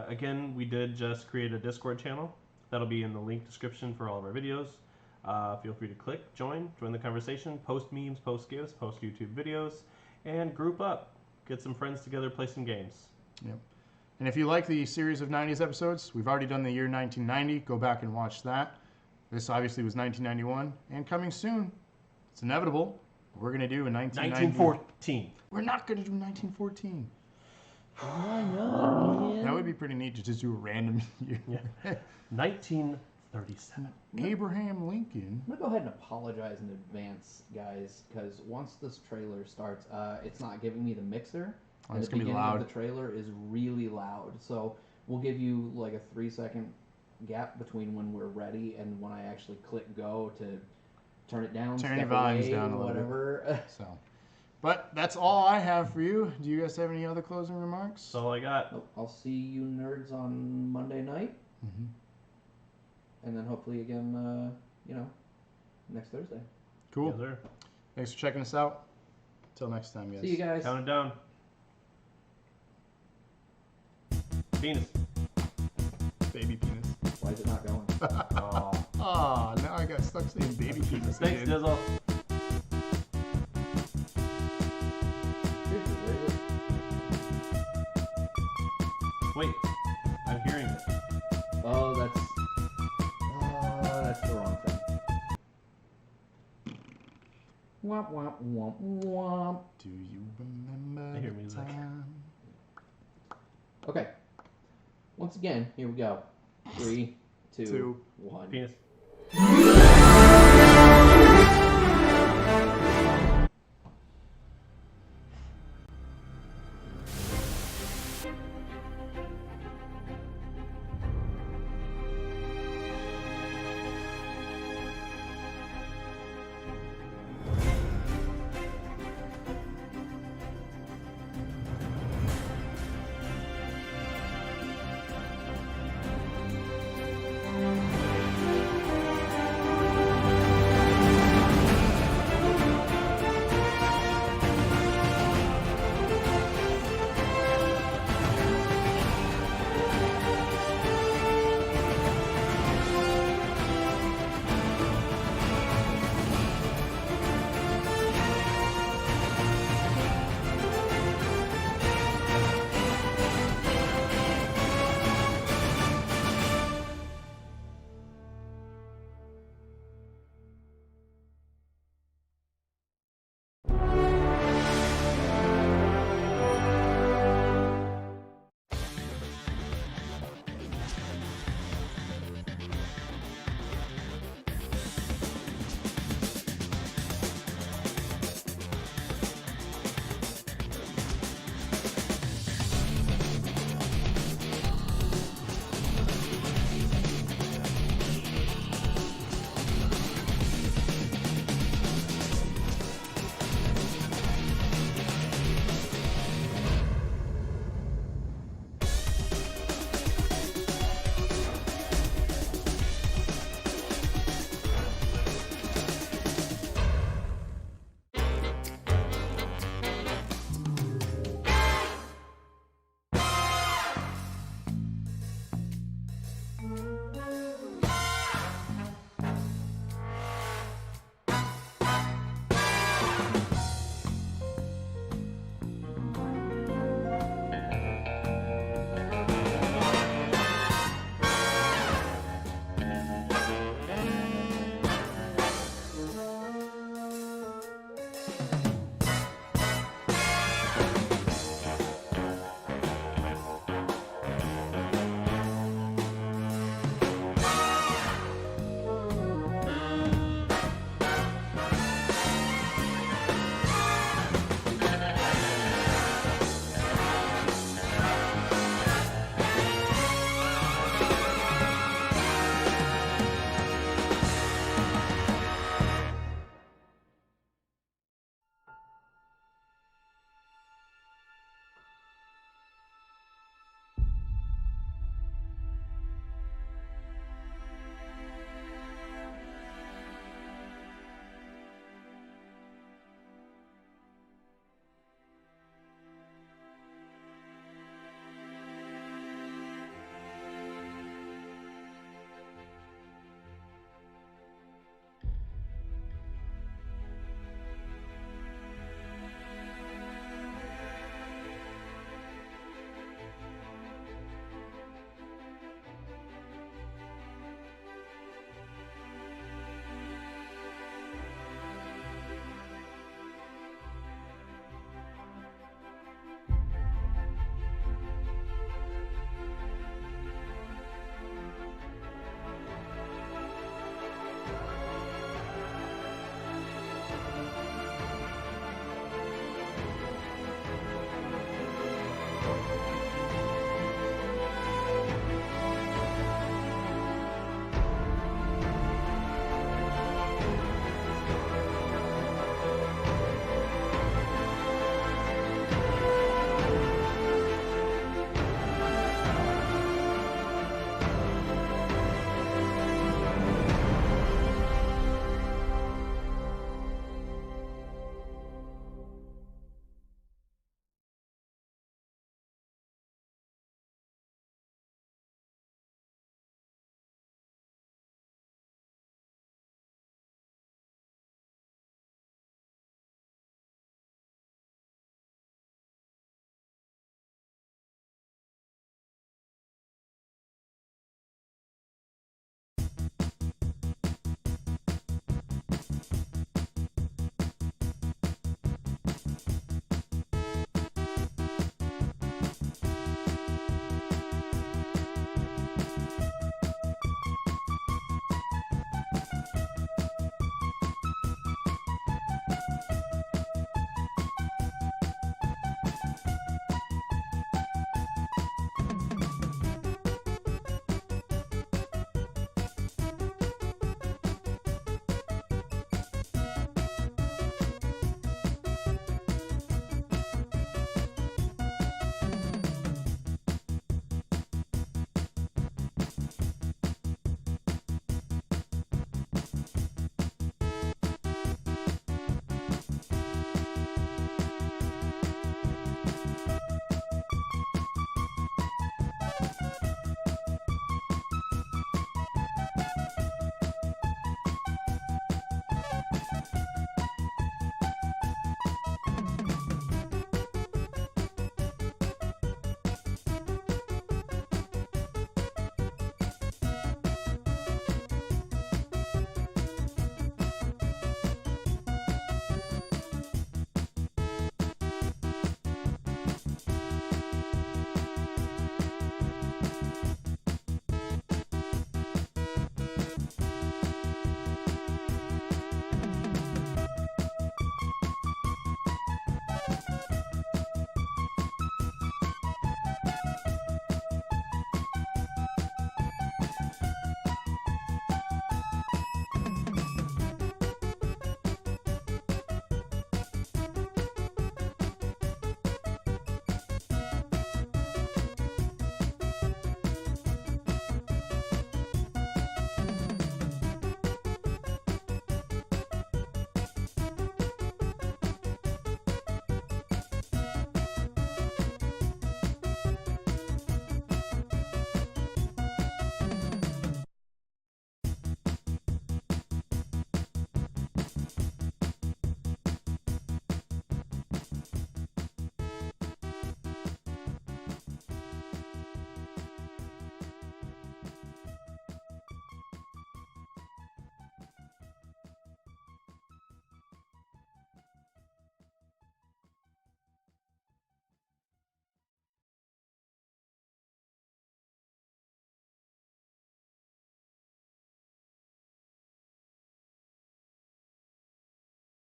again, we did just create a Discord channel. That'll be in the link description for all of our videos. Feel free to click, join the conversation, post memes, post GIFs, post YouTube videos, and group up. Get some friends together, play some games. Yep. And if you like the series of 90s episodes, we've already done the year 1990. Go back and watch that. This obviously was 1991, and coming soon, it's inevitable. We're going to do a 1990. 1914. We're not going to do 1914. Why not, man? That would be pretty neat to just do a random year. Yeah. 1937. Abraham Lincoln. I'm gonna go ahead and apologize in advance, guys, because once this trailer starts, it's not giving me the mixer. Oh, And it's the gonna be beginning loud. of the trailer is really loud. So we'll give you like a 3-second gap between when we're ready and when I actually click go to turn it down, Turn step your volumes away, down a little bit. whatever. So, but that's all I have for you. Do you guys have any other closing remarks? That's all I got. Nope, I'll see you nerds on Monday night, Mhm. and then hopefully again, next Thursday. Cool. Yes, sir. Thanks for checking us out. Until next time, guys. See you guys. Count it down. Penis. Baby penis. Why is it not going? Oh. Ah, now I got stuck saying baby penis. Thanks, again. Dizzle. Seriously, where is it? Wait, I'm hearing it. Oh, that's the wrong thing. Womp womp womp womp. Do you remember I hear the music. time? Okay. Once again, here we go. 3, 2, Two. 1. Penis.